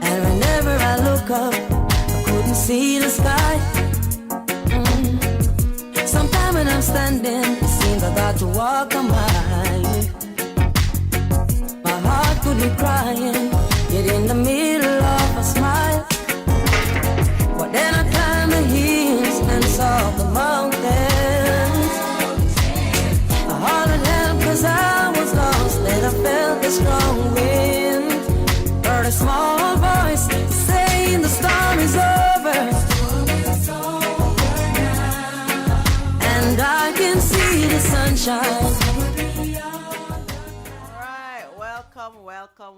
And whenever I look up, I couldn't see the sky. Sometimes when I'm standing, it seems I got to walk a mile. My heart could be crying, yet in the middle of a smile. But then I climbed the hills and saw the mountains. I hollered help 'cause I was lost, and I felt the strong wind. Heard a small voice saying the storm is over. And I can see the sunshine.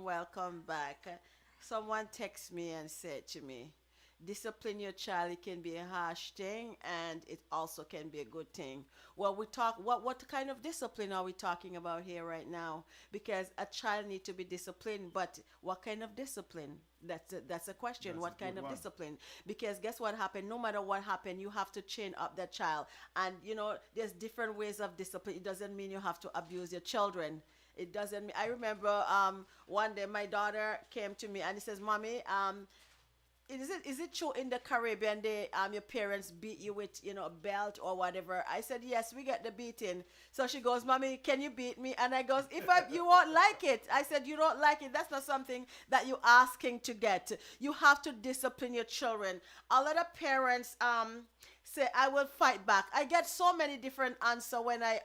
Welcome back. Someone texted me and said to me, discipline your child, it can be a harsh thing and it also can be a good thing. Well, what kind of discipline are we talking about here right now? Because a child needs to be disciplined, but what kind of discipline? That's a question.
That's
what
a
kind
good
of
one.
discipline? Because guess what happened? No matter what happened, you have to chain up that child. And there's different ways of discipline. It doesn't mean you have to abuse your children. It doesn't mean. I remember one day my daughter came to me and he says, "Mommy, is it true in the Caribbean your parents beat you with a belt or whatever?" I said, "Yes, we get the beating." So she goes, "Mommy, can you beat me?" And I goes, "You won't like it." I said, "You don't like it. That's not something that you're asking to get. You have to discipline your children." A lot of parents say, "I will fight back." I get so many different answers when I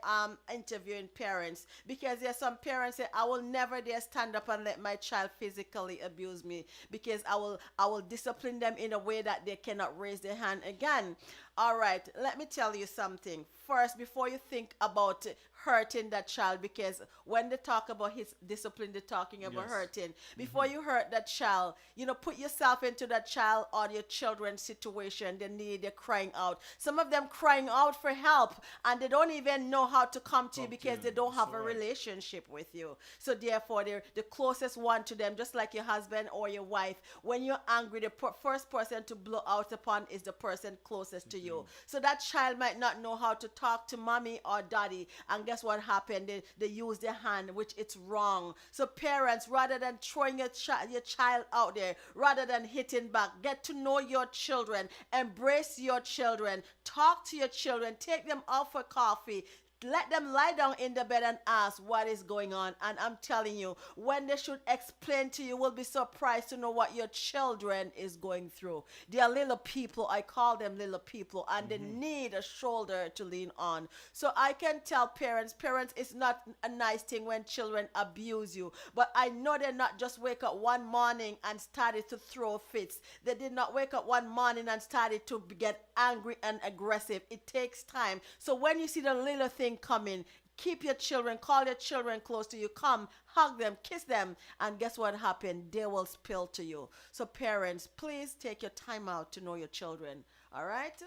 interviewing parents, because there's some parents say, "I will never dare stand up and let my child physically abuse me, because I will discipline them in a way that they cannot raise their hand again." All right, let me tell you something. First, before you think about hurting that child, because when they talk about his discipline, they're talking about
Yes.
hurting. Before you hurt that child, put yourself into that child or your children's situation. They need, they're crying out. Some of them crying out for help, and they don't even know how to come to you because they don't have a relationship with you. So therefore, they're the closest one to them, just like your husband or your wife. When you're angry, the first person to blow out upon is the person closest to you. So that child might not know how to talk to mommy or daddy, and guess what happened? They use their hand, which it's wrong. So parents, rather than throwing your child out there, rather than hitting back, get to know your children, embrace your children, talk to your children, take them out for coffee. Let them lie down in the bed and ask what is going on. And I'm telling you, when they should explain to you, will be surprised to know what your children is going through. They are little people. I call them little people, and they need a shoulder to lean on. So I can tell parents, it's not a nice thing when children abuse you. But I know they're not just wake up one morning and started to throw fits. They did not wake up one morning and started to get angry and aggressive. It takes time. So when you see the little thing coming, keep your children, call your children close to you, come, hug them, kiss them, and guess what happened? They will spill to you. So parents, please take your time out to know your children. All right?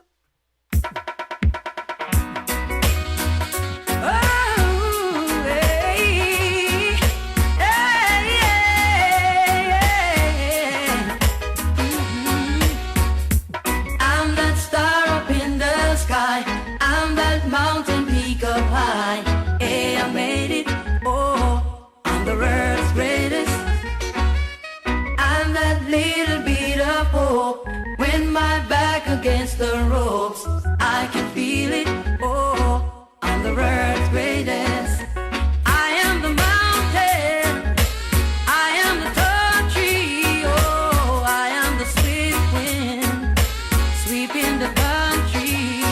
I'm that star up in the sky. I'm that mountain peak up high. Hey, I made it. Oh, I'm the world's greatest. I'm that little bit of hope. When my back against the ropes, I can feel it. Oh, I'm the world's greatest. I am the mountain. I am the tall tree. Oh, I am the swift wind sweeping the country.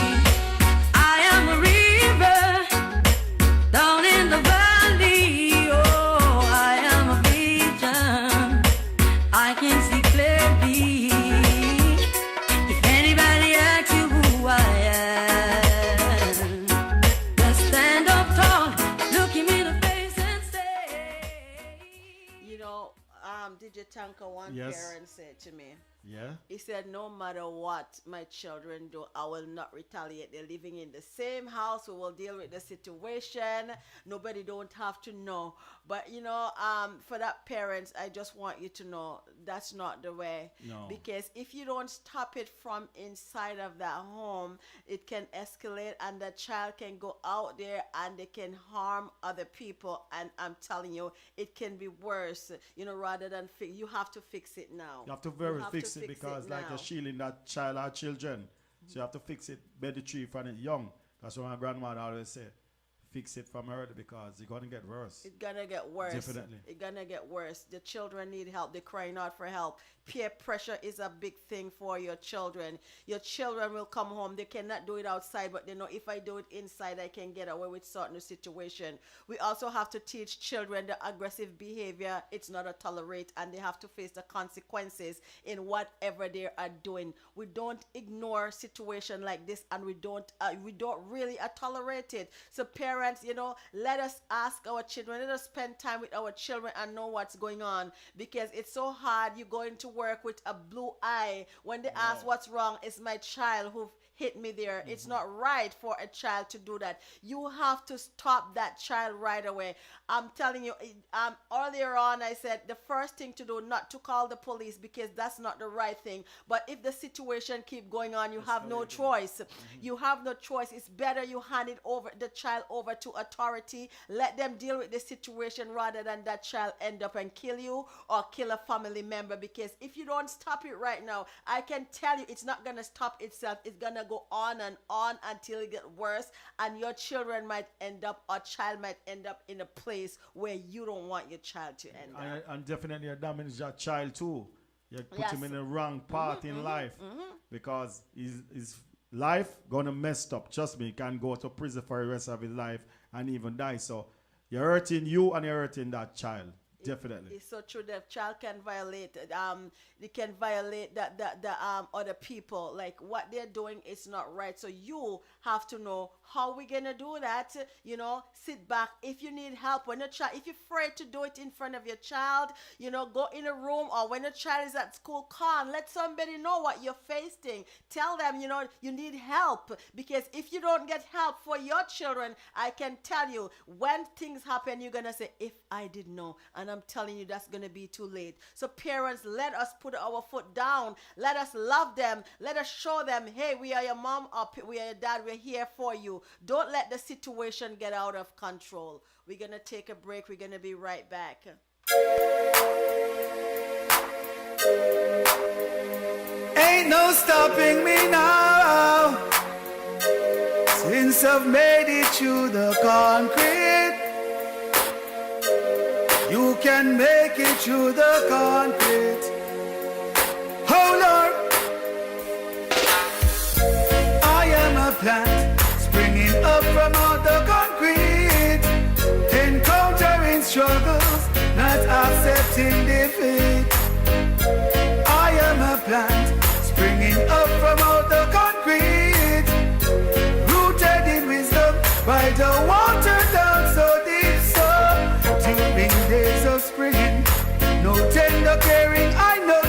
I am a river down in the valley. Oh, I am a vision. I can see clearly. If anybody asks you who I am, just stand up tall, look him in the face and say.
DJ Tanka, one
Yes.
parent said to me,
Yeah.
he said, no matter what my children do, I will not retaliate. They're living in the same house. We will deal with the situation. Nobody don't have to know. But, for that parents, I just want you to know that's not the way.
No.
Because if you don't stop it from inside of that home, it can escalate and the child can go out there and they can harm other people. And I'm telling you, it can be worse, rather than you have to fix it now.
You have to fix it because like
now.
you're shielding that child or children. So you have to fix it by the tree from it young. That's what my grandmother always said. Fix it from early because it's going to get worse.
It's gonna get worse.
Definitely.
It's gonna get worse. The children need help. They're crying out for help. Peer pressure is a big thing for your children. Your children will come home. They cannot do it outside, but they know if I do it inside, I can get away with certain situation. We also have to teach children the aggressive behavior. It's not a tolerate, and they have to face the consequences in whatever they are doing. We don't ignore situation like this, and we don't really tolerate it. So parents, let us ask our children, let us spend time with our children and know what's going on, because it's so hard. You go into work with a blue eye. When they ask what's wrong, it's my child who hit me there. It's not right for a child to do that. You have to stop that child right away. I'm telling you, earlier on I said the first thing to do, not to call the police, because that's not the right thing. But if the situation keep going on, you have no choice. You have no choice. It's better you hand the child over to authority. Let them deal with the situation rather than that child end up and kill you or kill a family member. Because if you don't stop it right now, I can tell you it's not gonna stop itself. It's gonna go on and on until it gets worse, and your children might end up, or child might end up in a place where you don't want your child to end up.
And definitely you damage your child too. You put
Yes.
him in the wrong path in life because his life gonna messed up. Trust me, he can go to prison for the rest of his life and even die. So you're hurting you and you're hurting that child. Definitely.
It's so true that child can violate they can violate the other people. Like what they're doing is not right. So you have to know how we're gonna do that. You know, sit back. If you need help when your child, if you're afraid to do it in front of your child, you know, go in a room, or when your child is at school, call. Let somebody know what you're facing. Tell them, you know, you need help, because if you don't get help for your children, I can tell you when things happen, you're gonna say, if I did know. And I'm telling you, that's gonna be too late. So parents, let us put our foot down. Let us love them. Let us show them, hey, we are your mom, or we are your dad. We're here for you. Don't let the situation get out of control. We're gonna take a break. We're gonna be right back.
Ain't no stopping me now, since I've made it through the concrete. You can make it through the concrete. Oh Lord, I am a plant springing up from out the concrete, encountering struggles, not accepting defeat. I am a plant springing up from out the concrete, rooted in wisdom by the water down so deep. So during days of spring, no tender caring I know,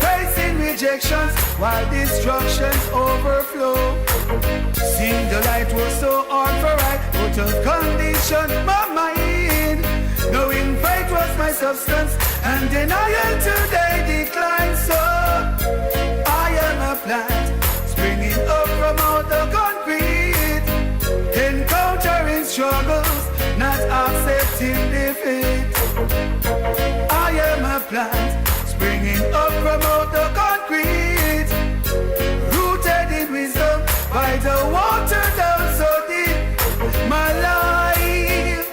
facing rejections while destructions overflow. Seeing the light was so hard for I, out of condition my mind, knowing faith was my substance and denial today decline. So I am a plant springing up from out the concrete, encountering struggles, not accepting defeat. I am a plant springing up from out the concrete, rooted in wisdom by the water down so deep. My life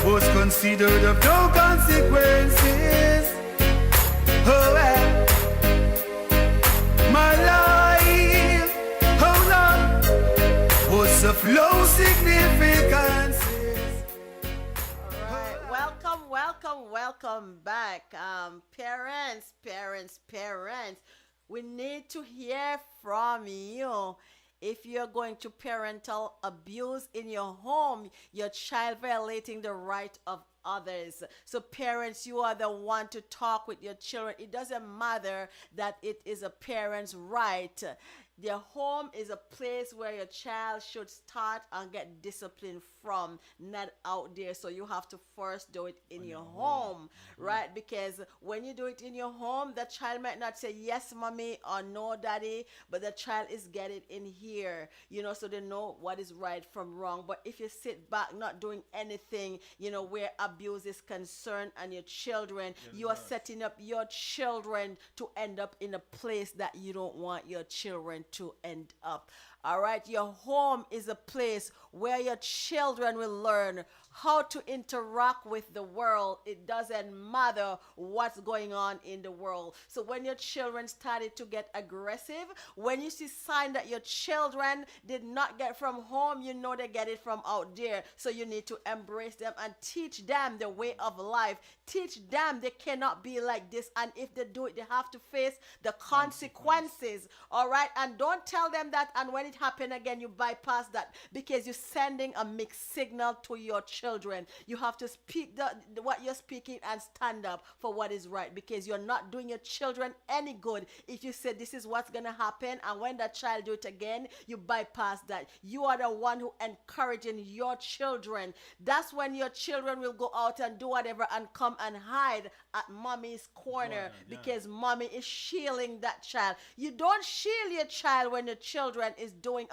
was considered of no consequences. Oh well, my life, oh Lord, was of low significance.
Welcome back. Parents, we need to hear from you. If you're going to parental abuse in your home, your child violating the right of others. So parents, you are the one to talk with your children. It doesn't matter that it is a parent's right. Their home is a place where your child should start and get discipline from, not out there. So you have to first do it in your home, right? Because when you do it in your home, the child might not say yes, mommy, or no, daddy, but the child is getting in here, you know, so they know what is right from wrong. But if you sit back not doing anything, you know, where abuse is concerned and your children, you are setting up your children to end up in a place that you don't want your children to end up. All right, your home is a place where your children will learn how to interact with the world. It doesn't matter what's going on in the world. So when your children started to get aggressive, when you see sign that your children did not get from home, you know they get it from out there. So you need to embrace them and teach them the way of life. Teach them they cannot be like this, and if they do it, they have to face the consequences. All right, and don't tell them that, and when it happen again, you bypass that, because you're sending a mixed signal to your children. You have to speak what you're speaking and stand up for what is right, because you're not doing your children any good if you say this is what's gonna happen, and when that child do it again, you bypass that. You are the one who encouraging your children. That's when your children will go out and do whatever and come and hide at mommy's corner, because mommy is shielding that child. You don't shield your child when your children is doing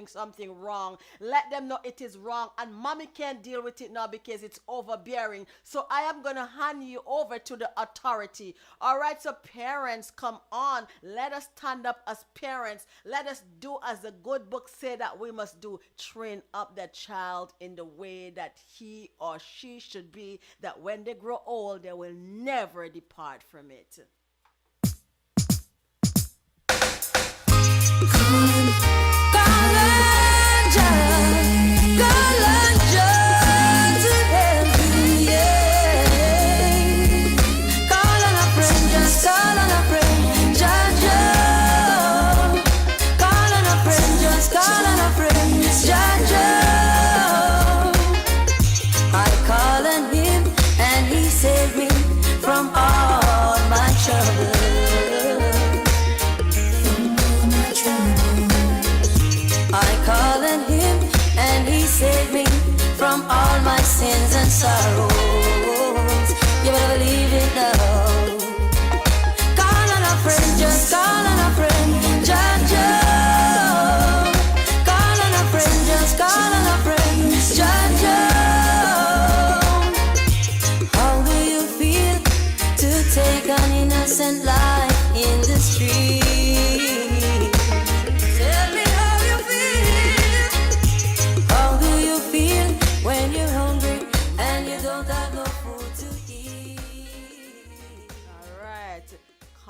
something wrong. Let them know it is wrong, and mommy can't deal with it now because it's overbearing. So I am gonna hand you over to the authority. All right, so parents, come on, let us stand up as parents. Let us do as the good book say that we must do. Train up that child in the way that he or she should be, that when they grow old, they will never depart from it.
Ganja,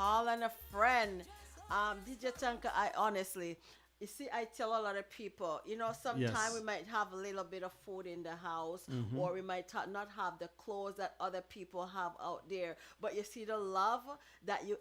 call on a friend. DJ Tanka, I honestly, you see, I tell a lot of people, you know, sometimes
Yes.
we might have a little bit of food in the house, or we might not have the clothes that other people have out there. But you see, the love that you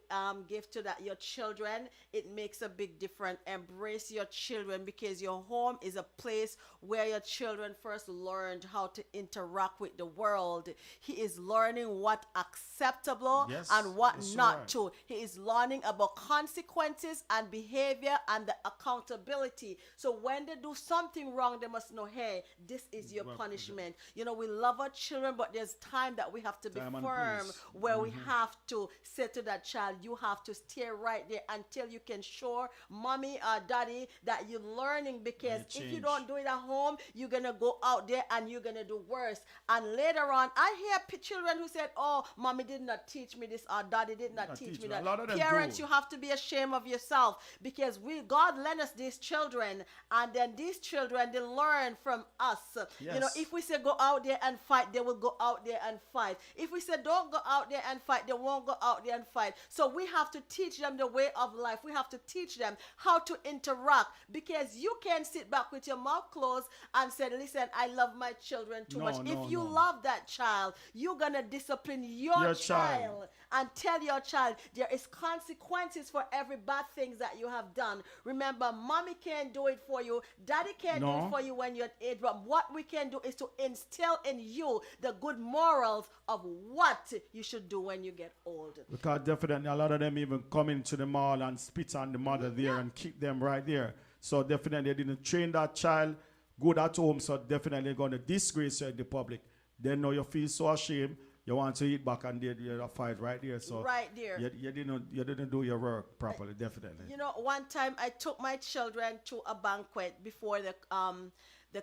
give to your children, it makes a big difference. Embrace your children, because your home is a place where your children first learned how to interact with the world. He is learning what acceptable
Yes,
and what
that's
not
right.
to. He is learning about consequences and behavior and the accountability. So when they do something wrong, they must know, hey, this is your punishment. You know, we love our children, but there's time that we have to be
Time and
firm,
place.
where we have to say to that child, you have to stay right there until you can show mommy or daddy that you're learning, because if you
change.
don't do it at home, you're gonna go out there and you're gonna do worse. And later on, I hear children who said, oh, mommy did not teach me this, or daddy did not teach me
A
that.
lot of them
Parents,
do.
you have to be ashamed of yourself, because God lent us these children, and then these children, they learn from us. You know,
Yes.
if we say go out there and fight, they will go out there and fight. If we say don't go out there and fight, they won't go out there and fight. So we have to teach them the way of life. We have to teach them how to interact, because you can't sit back with your mouth closed and say, listen, I love my children too
No,
much.
no,
If you
no.
love that child, you're gonna discipline your
Your
child
child.
and tell your child there is consequences for every bad things that you have done. Remember, mommy can't do it for you, daddy can't do
No.
it for you when you're at age, but what we can do is to instill in you the good morals of what you should do when you get old.
Because definitely a lot of them even come into the mall and spit on the mother there and kick them right there. So definitely they didn't train that child good at home, so definitely going to disgrace you in the public. Then now you feel so ashamed, you want to eat back, and you're a fight right there. So
Right there.
You didn't do your work properly, definitely.
You know, one time I took my children to a banquet before the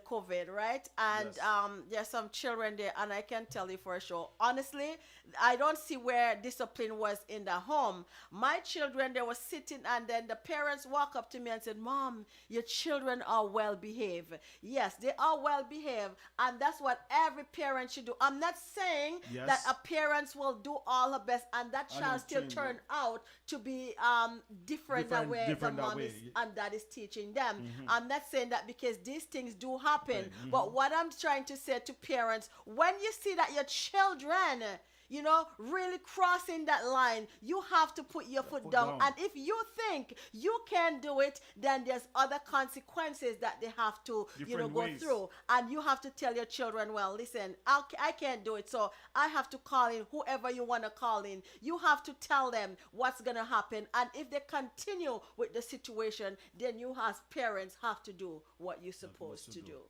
COVID, right? And
Yes.
there's some children there, and I can tell you for sure, honestly, I don't see where discipline was in the home. My children, they were sitting, and then the parents walk up to me and said, Mom, your children are well behaved. Yes, they are well behaved, and that's what every parent should do. I'm not saying
Yes.
that a parent will do all her best and that
And
child
then
still
change
turn
it.
out to be different the way the
different that
mom
way.
is and dad is teaching them. I'm not saying that, because these things do happen. But what I'm trying to say to parents, when you see that your children, you know, really crossing that line, you have to put your foot down. And if you think you can do it, then there's other consequences that they have to,
Different
go
ways.
through. And you have to tell your children, well, listen, I can't do it, so I have to call in whoever you want to call in. You have to tell them what's going to happen. And if they continue with the situation, then you as parents have to do what you're supposed to do.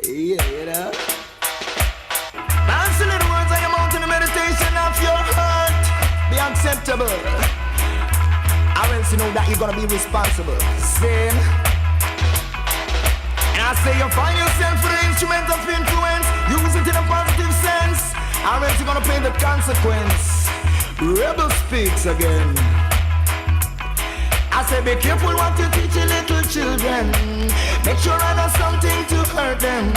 Yeah, you know. Dance the little words on your mountain, the meditation of your heart. Be acceptable. I else you know that you're gonna be responsible. Sin. And I say you find yourself for the instrument of influence. Use it in a positive sense. Or else you're gonna pay the consequence. Rebel speaks again. I say be careful what you teach your little children. Make sure I know something to hurt them.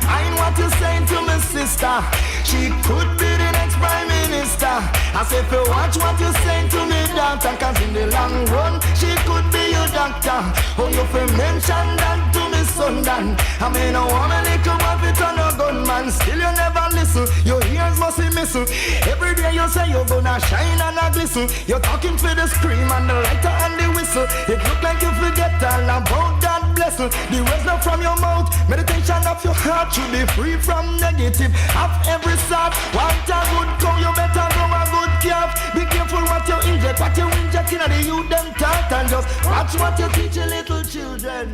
Mind what you're saying to my sister. She could be the next prime minister. I say if you watch what you're saying to me daughter, cause in the long run she could be your doctor. Oh, you fi mention that to me son Dan. I mean a woman little wife it on a gunman. Still you never listen. Your ears must be missing. Every day you say you're gonna shine and a glisten. You're talking for the scream and the lighter and the whistle. It look like you forget all about God blessing. The words not from your mouth. Meditation of your heart should be free from negative. Have every sort. Want a good cow, you better go a good calf. Be careful what you inject. What you inject in the youth them talk. And just watch what you teach your little children.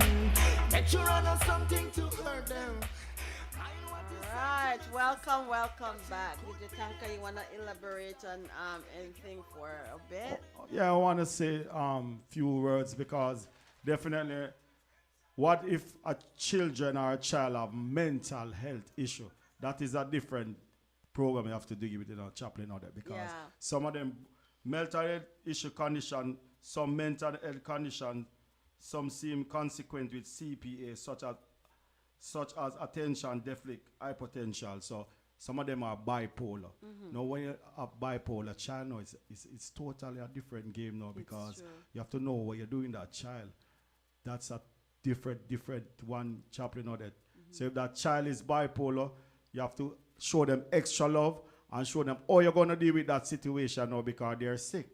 Make sure I know something to hurt them.
Right, welcome back. DJ Tanka, you want to elaborate on anything for a bit?
Yeah, I want to say few words, because definitely, what if a children or a child have mental health issue? That is a different program you have to do with chaplain or that, because some of them mental health issue condition, some mental health condition, some seem consequent with CPA, such as attention deficit hypotential. So Some of them are bipolar. Now, when you have bipolar child, now it's totally a different game now because
true.
you have to know what you're doing that child. That's a different one chaplain or that. So if that child is bipolar, you have to show them extra love and show them how you're going to deal with that situation now because they're sick.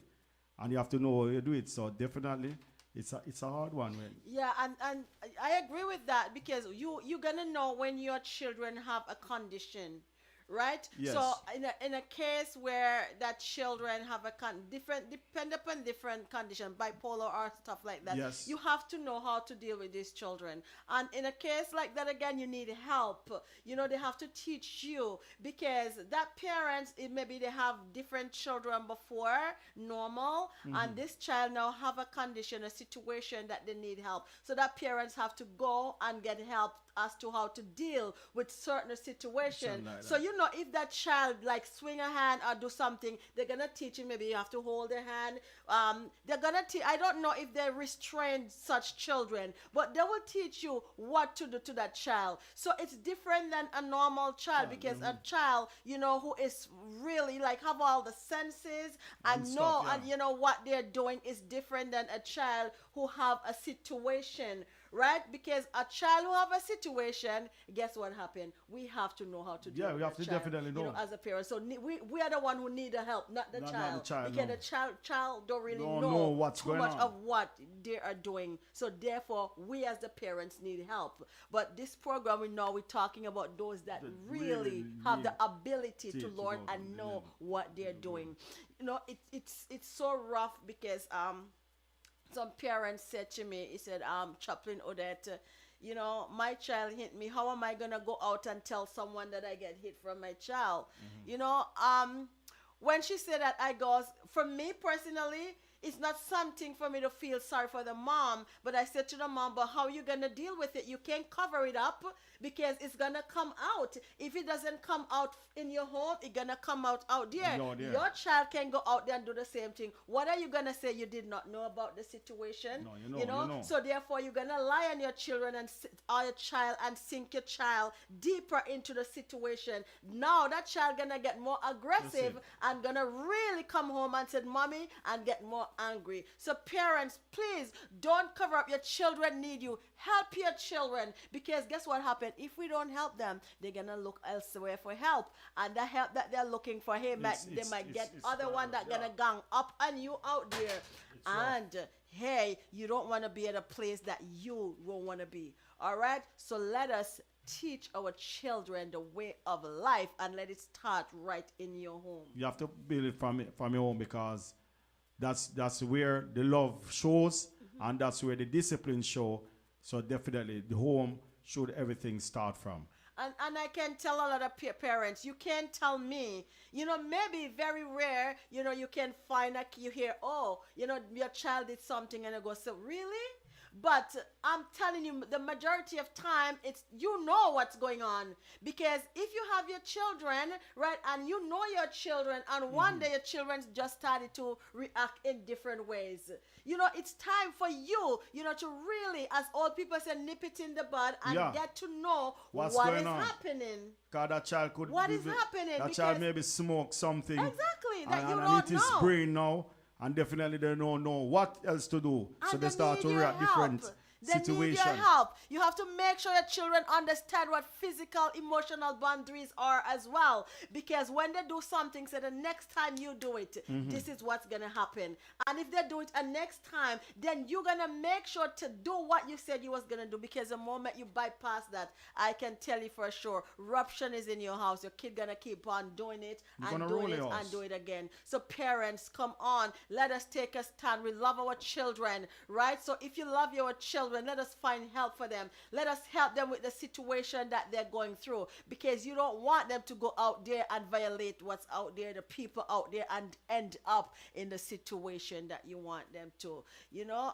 And you have to know how you do it. So definitely, it's a hard one. Man.
Yeah, and I agree with that because you're gonna know when your children have a condition, right?
Yes.
So in a case where that children have a depend upon different condition, bipolar or stuff like that,
Yes.
you have to know how to deal with these children. And in a case like that, again, you need help. You know, they have to teach you because that parents, maybe they have different children before normal, and this child now have a condition, a situation that they need help. So that parents have to go and get help as to how to deal with certain situation.
Like
So
that.
you know, if that child like swing a hand or do something, they're gonna teach him. Maybe you have to hold their hand. They're gonna teach. I don't know if they restrain such children, but they will teach you what to do to that child. So it's different than a normal child because a child, you know, who is really like have all the senses and know
stuff, yeah.
and you know what they're doing is different than a child who have a situation. Right? Because a child who have a situation, guess what happened? We have to know how to deal
Yeah,
with
we have
that
to
child,
definitely
you
know.
as a parent. So we are the one who need the help, not the
Not
child.
the child,
because
no.
the child don't really
Don't
know
know what's
too
going
much
on.
of what they are doing. So therefore, we as the parents need help. But this program, we're talking about those that
That
really
really
have the
need
ability to
to
learn
know
and
them,
know
yeah.
what they're doing. You know, it's so rough because some parents said to me, he said, Chaplain Odette, you know, my child hit me. How am I gonna go out and tell someone that I get hit from my child? You know, when she said that, I goes, for me personally, it's not something for me to feel sorry for the mom, but I said to the mom, but how you gonna deal with it? You can't cover it up because it's gonna come out. If it doesn't come out in your home, it's gonna come out there.
Out there.
Your child can go out there and do the same thing. What are you gonna say? You did not know about the situation.
No, you know.
So therefore, you're gonna lie on your children and or your child and sink your child deeper into the situation. Now that child gonna get more aggressive and gonna really come home and say, "Mommy," and get more angry. So parents, please don't cover up. Your children need you. Help your children because guess what happened? If we don't help them, they're gonna look elsewhere for help, and the help that they're looking for here, they might get other one that gonna gang up on you out there. And hey, you don't want to be at a place that you don't want to be. All right, so let us teach our children the way of life and let it start right in your home.
You have to build it from your home because that's where the love shows and that's where the discipline show. So definitely the home should everything start from.
And I can tell a lot of parents, you can't tell me, you know, maybe very rare, you know, you can find you hear, oh, you know, your child did something and I go, so really? But I'm telling you, the majority of time, it's you know what's going on. Because if you have your children, right, and you know your children, and one day your children just started to react in different ways, you know, it's time for you, you know, to really, as old people say, nip it in the bud and get to know
What's
what
going
is
on?
happening.
Because that child could
What is happening?
That
Because-
child maybe smoke something.
Exactly, that you
and
don't
it is
know.
brain now. And definitely they don't know what else to do. So
And
they start to
need your
react different
help. They need your
situation.
help. You have to make sure your children understand what physical, emotional boundaries are as well. Because when they do something, say the next time you do it, this is what's going to happen. And if they do it a next time, then you're going to make sure to do what you said you was going to do. Because the moment you bypass that, I can tell you for sure, eruption is in your house. Your kid going to keep on doing it
You're
and
gonna
doing
roll
it
your
and
house.
do it again. So parents, come on. Let us take a stand. We love our children, right? So if you love your children, let us find help for them. Let us help them with the situation that they're going through, because you don't want them to go out there and violate what's out there, the people out there, and end up in the situation that you want them to. You know,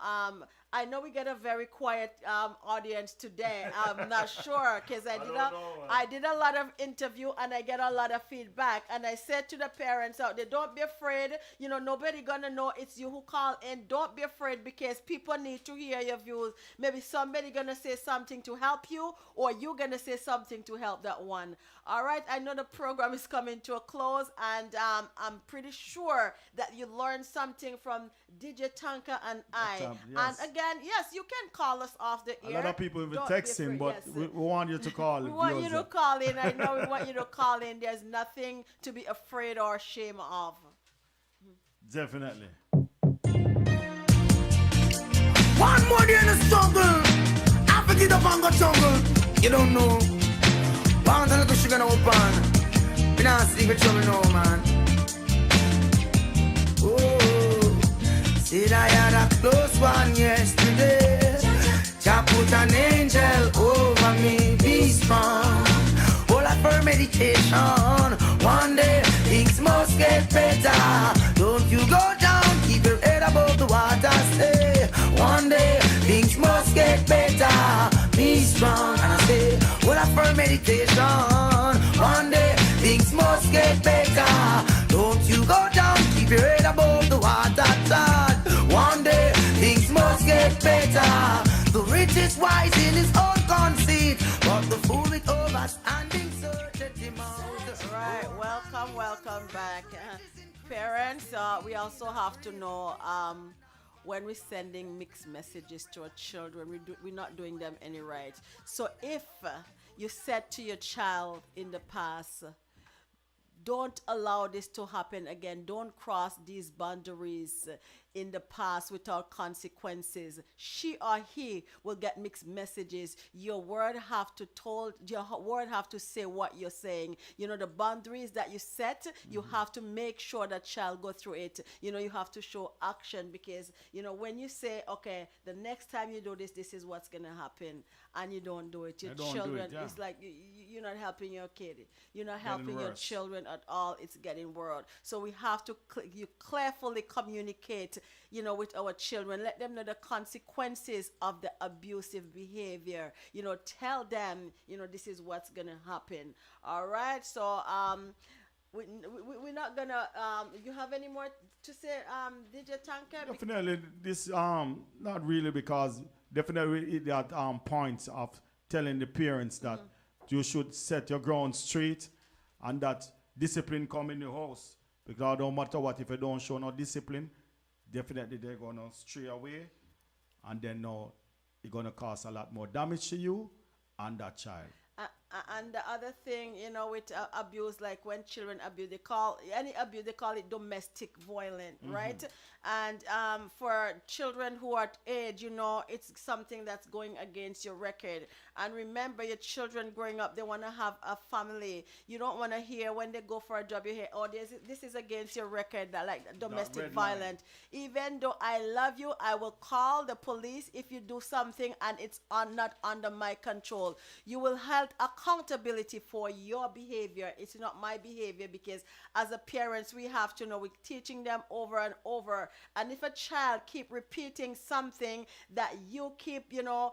I know we get a very quiet audience today. I'm not sure because I did a lot of interview and I get a lot of feedback. And I said to the parents out there, don't be afraid. You know, nobody gonna know it's you who call in. Don't be afraid because people need to hear your views. Maybe somebody gonna say something to help you, or you gonna say something to help that one. All right. I know the program is coming to a close, and I'm pretty sure that you learned something from DJ Tanka and I.
Yes.
And again, yes, you can call us off the air.
A lot of people even
Don't be
texting,
afraid.
but
Yes.
we want you to call.
We want you to call in. I know we want you to call in. There's nothing to be afraid or ashamed of.
Definitely.
One more day in the struggle. I forget the bongo jungle. You don't know. Pound a little sugar no pan. We not secret trouble no man. Oh, said I had a close one yesterday. Jah put an angel over me. Be strong. All that for meditation. One day things must get better. Don't you go down. Keep your head above the water. Stay. One day things must get better. Be strong. And I say, all that for meditation. One day things must get better. Don't you go down. Keep your head above the water. Todd. One day things must get better. The rich is wise in his own conceit, but the fool with overstanding searcheth him out.
Right, welcome back. Parents, we also have to know when we're sending mixed messages to our children, we're not doing them any right. So if you said to your child in the past, don't allow this to happen again. Don't cross these boundaries in the past without consequences. She or he will get mixed messages. Your word have to say what you're saying. You know, the boundaries that you set, you have to make sure that child go through it. You know, you have to show action because, you know, when you say, okay, the next time you do this, this is what's going to happen, and you don't do it, your children, it's like you're not helping your kid. You're not helping your children at all. It's getting worse. So we have to you carefully communicate, you know, with our children. Let them know the consequences of the abusive behavior. You know, tell them, you know, this is what's gonna happen. All right. So we're not gonna. You have any more to say, DJ Tanka?
Definitely, this not really, because definitely that points of telling the parents that you should set your ground straight and that discipline come in your house, because no matter what, if you don't show no discipline, definitely they're gonna stray away, and then it's gonna cause a lot more damage to you and that child.
And the other thing, you know, with abuse, like when children abuse, they call it domestic violence, right? And for children who are at age, you know, it's something that's going against your record. And remember, your children growing up, they want to have a family. You don't want to hear when they go for a job, you hear, oh, this is against your record, that like domestic violence. Even though I love you, I will call the police if you do something and it's not under my control. You will hold accountability for your behavior. It's not my behavior, because as a parents, we have to know, we're teaching them over and over. And if a child keep repeating something that you keep, you know,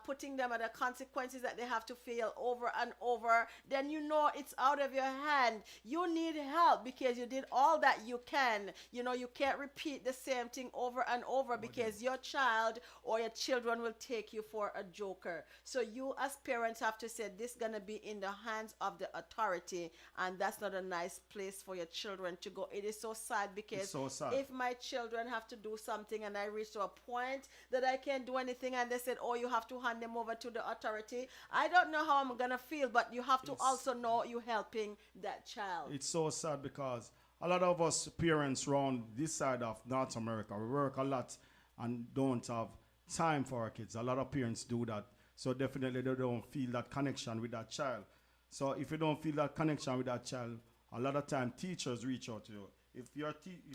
putting them at the consequences that they have to feel over and over, then you know it's out of your hand. You need help because you did all that you can. You know, you can't repeat the same thing over and over, because your child or your children will take you for a joker. So you as parents have to say, this is going to be in the hands of the authority, and that's not a nice place for your children to go. It is so sad, because if my children have to do something and I reach to a point that I can't do anything and they said, oh, you have to hand them over to the authority, I don't know how I'm going to feel, but you have to also know you're helping that child.
It's so sad, because a lot of us parents around this side of North America, we work a lot and don't have time for our kids. A lot of parents do that. So definitely they don't feel that connection with that child. So if you don't feel that connection with that child, a lot of time teachers reach out to you. If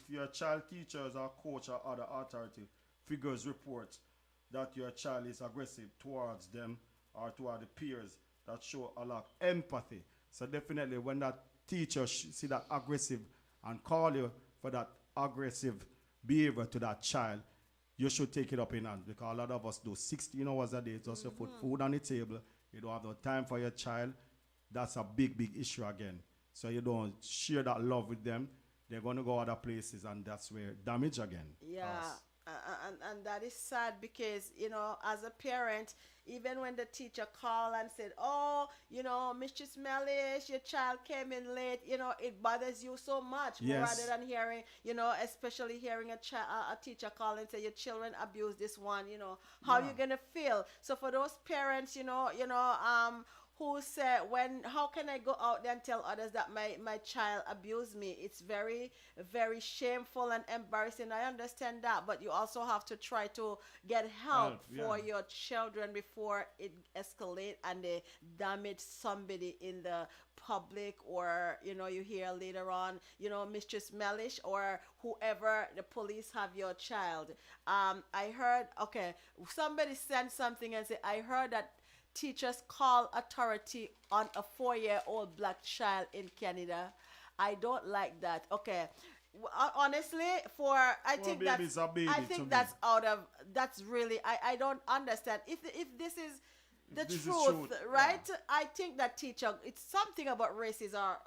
your child teachers or coach or other authority figures report that your child is aggressive towards them or toward the peers, that show a lot of empathy. So definitely when that teacher see that aggressive and call you for that aggressive behavior to that child, you should take it up in hand, because a lot of us do 16 hours a day just to put food on the table. You don't have no time for your child. That's a big, big issue again. So you don't share that love with them. They're going to go other places, and that's where damage again.
Yeah.
Us.
And that is sad because, you know, as a parent, even when the teacher called and said, oh, you know, Mistress Mellish, your child came in late, you know, it bothers you so much.
Yes.
Rather than hearing, you know, especially hearing a teacher call and say your children abuse this one, you know, how you going to feel? So for those parents, you know, who say, how can I go out there and tell others that my child abused me? It's very, very shameful and embarrassing. I understand that, but you also have to try to get help for your children before it escalates and they damage somebody in the public, or, you know, you hear later on, you know, Mistress Mellish or whoever, the police have your child. I heard, somebody sent something and said, I heard that teachers call authority on a 4-year-old black child in Canada. I don't like that. Okay. Honestly, I think that's really, I don't understand. If this is the truth, right? Yeah. I think that teacher, it's something about races or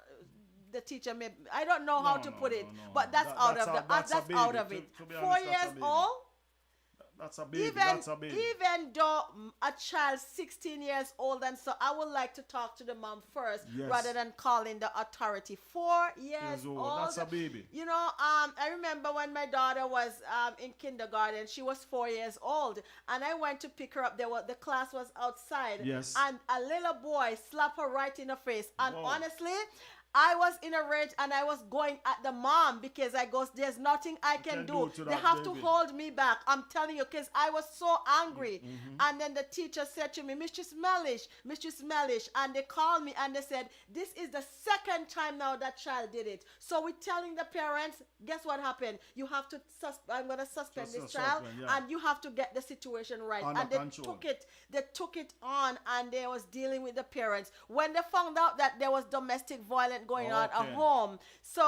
the teacher may, I don't know how to put it, but that's out of it. 4 years old?
That's a baby.
Even though a child 16 years old, and so I would like to talk to the mom first rather than calling the authority. 4 years old.
That's a baby.
You know, I remember when my daughter was in kindergarten, she was 4 years old, and I went to pick her up. The class was outside, and a little boy slapped her right in the face. And honestly, I was in a rage and I was going at the mom because there's nothing I can do. They have to hold me back. I'm telling you, because I was so angry. And then the teacher said to me, Mistress Mellish, and they called me and they said, this is the second time now that child did it. So we're telling the parents, guess what happened? You have to, I'm going to suspend this child and you have to get the situation right. And they took it on and they was dealing with the parents. When they found out that there was domestic violence going on at home. So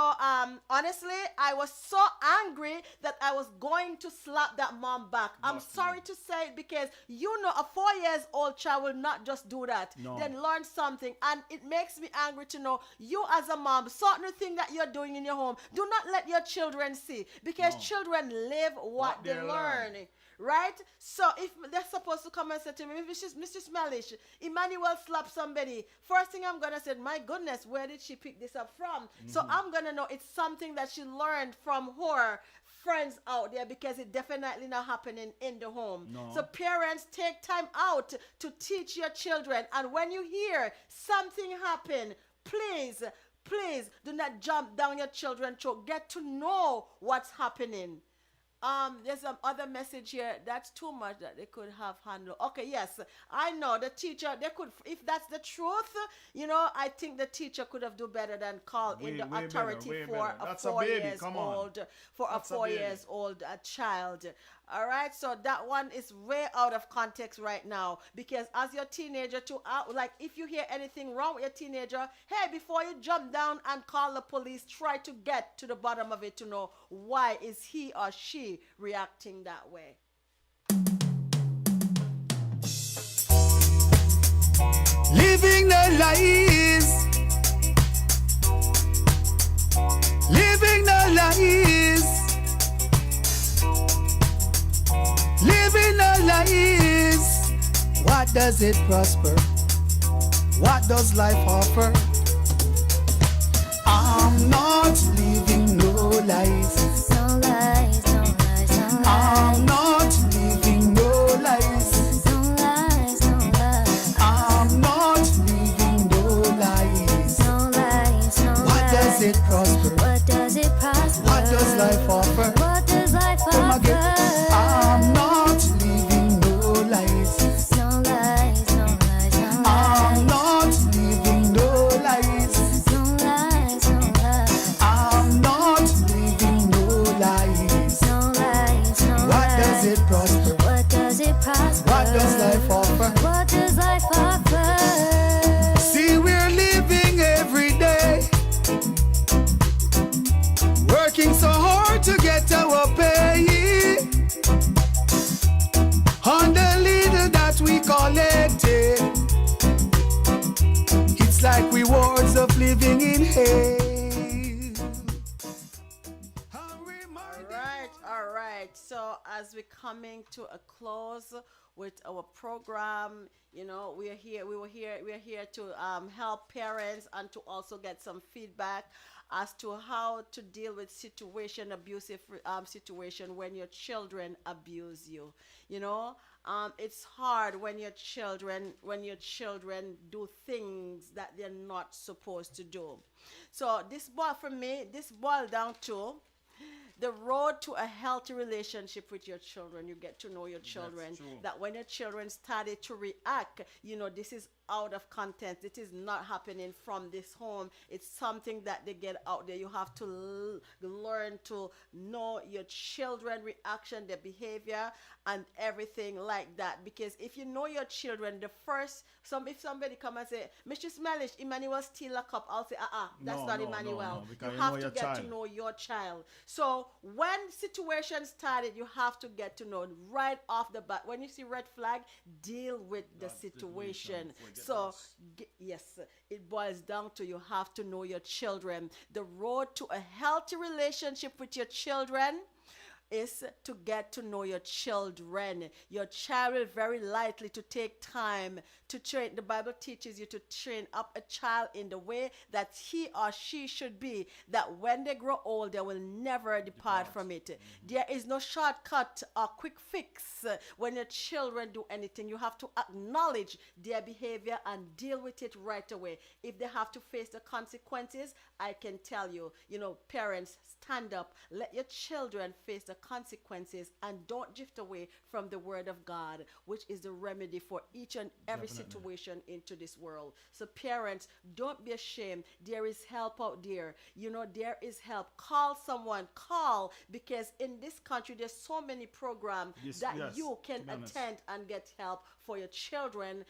honestly, I was so angry that I was going to slap that mom back. I'm sorry to say it, because you know a 4-year-old child will not just do that. Then learn something, and it makes me angry to know you as a mom, certain thing that you're doing in your home, do not let your children see, because children live what they learn. Right? So if they're supposed to come and say to me, Mrs. Mellish, Emmanuel slapped somebody, first thing I'm going to say, my goodness, where did she pick this up from? So I'm going to know it's something that she learned from her friends out there, because it definitely not happening in the home. So parents, take time out to teach your children. And when you hear something happen, please do not jump down your children's throat. Get to know what's happening. There's some other message here. That's too much that they could have handled. Okay, yes, I know the teacher, they could, if that's the truth, you know, I think the teacher could have do better than call in the authority for a 4 years old, for a 4 years old child. All right, so that one is way out of context right now, because as your teenager like if you hear anything wrong with your teenager, hey, before you jump down and call the police, try to get to the bottom of it to know why is he or she reacting that way.
Living the lies, living the lies. Living a lies. What does it prosper? What does life offer? I'm not living no lies.
No lies, no lies, no lies.
I'm not living no lies.
No lies, no lies.
I'm not living no lies.
No lies, no lies.
What does it prosper?
What does it prosper?
What does life offer?
What does life
Come
offer?
again. I'm not living no lies.
No lies, no lies, no lies.
I'm not living no lies.
No lies, no lies.
I'm not living no
as we're coming to a close with our program, you know, we are here. We are here to help parents and to also get some feedback as to how to deal with abusive situation when your children abuse you. You know, it's hard when your children do things that they're not supposed to do. So this boiled down to the road to a healthy relationship with your children. You get to know your children. That when your children started to react, you know, this is out of context. It is not happening from this home. It's something that they get out there. You have to learn to know your children reaction, their behavior, and everything like that. Because if you know your children, if somebody come and say, Mr. Smellish, Emmanuel steal a cup, I'll say, that's not Emmanuel.
Because
you have to get to know your child. So when situation started, you have to get to know right off the bat. When you see red flag, deal with the situation. So, yes, it boils down to you have to know your children. The road to a healthy relationship with your children is to get to know your children. Your child will very likely to take time to train. The Bible teaches you to train up a child in the way that he or she should be, that when they grow old, they will never depart from it. There is no shortcut or quick fix when your children do anything. You have to acknowledge their behavior and deal with it right away. If they have to face the consequences, I can tell you, parents, stand up. Let your children face the consequences and don't drift away from the word of God, which is the remedy for each and every situation into this world. So parents, don't be ashamed. There is help out there. There is help. Call someone. Call, because in this country there's so many programs you can attend and get help for your children,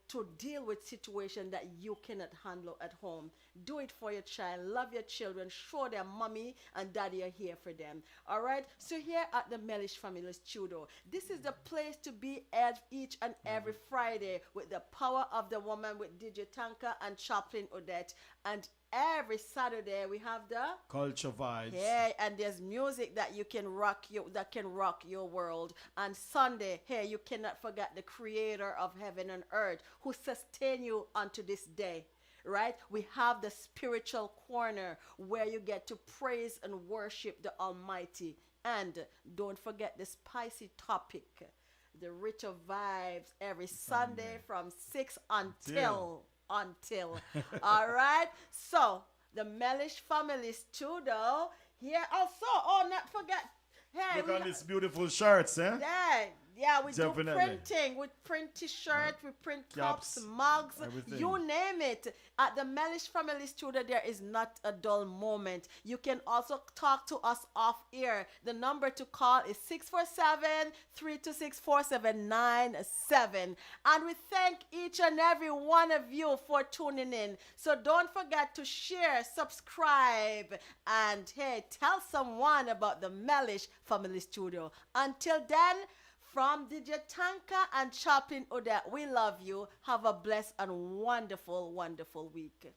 to deal with situations that you cannot handle at home. Do it for your child. Love your children. Show them mommy and daddy are here for them. All right? So here at the Mellish Family Studio, this is the place to be at each and every Friday with the power of the woman with DJ Tanka and Chaplain Odette. And every Saturday we have the
Culture Vibes.
Yeah, and there's music that can rock your world. And Sunday, hey, you cannot forget the creator of heaven and earth who sustain you unto this day. Right? We have the spiritual corner where you get to praise and worship the Almighty. And don't forget the spicy topic, the ritual vibes every Sunday from 6 until. All right? So, the Mellish Family Studio here also. Not forget. Hey,
look on these beautiful shirts, eh?
Yeah, we do printing. We print t-shirts, we print cups, mugs, everything. You name it. At the Mellish Family Studio, there is not a dull moment. You can also talk to us off air. The number to call is 647-326-4797. And we thank each and every one of you for tuning in. So don't forget to share, subscribe, and hey, tell someone about the Mellish Family Studio. Until then, from DJ Tanka and Chaplain Odette, we love you. Have a blessed and wonderful, wonderful week.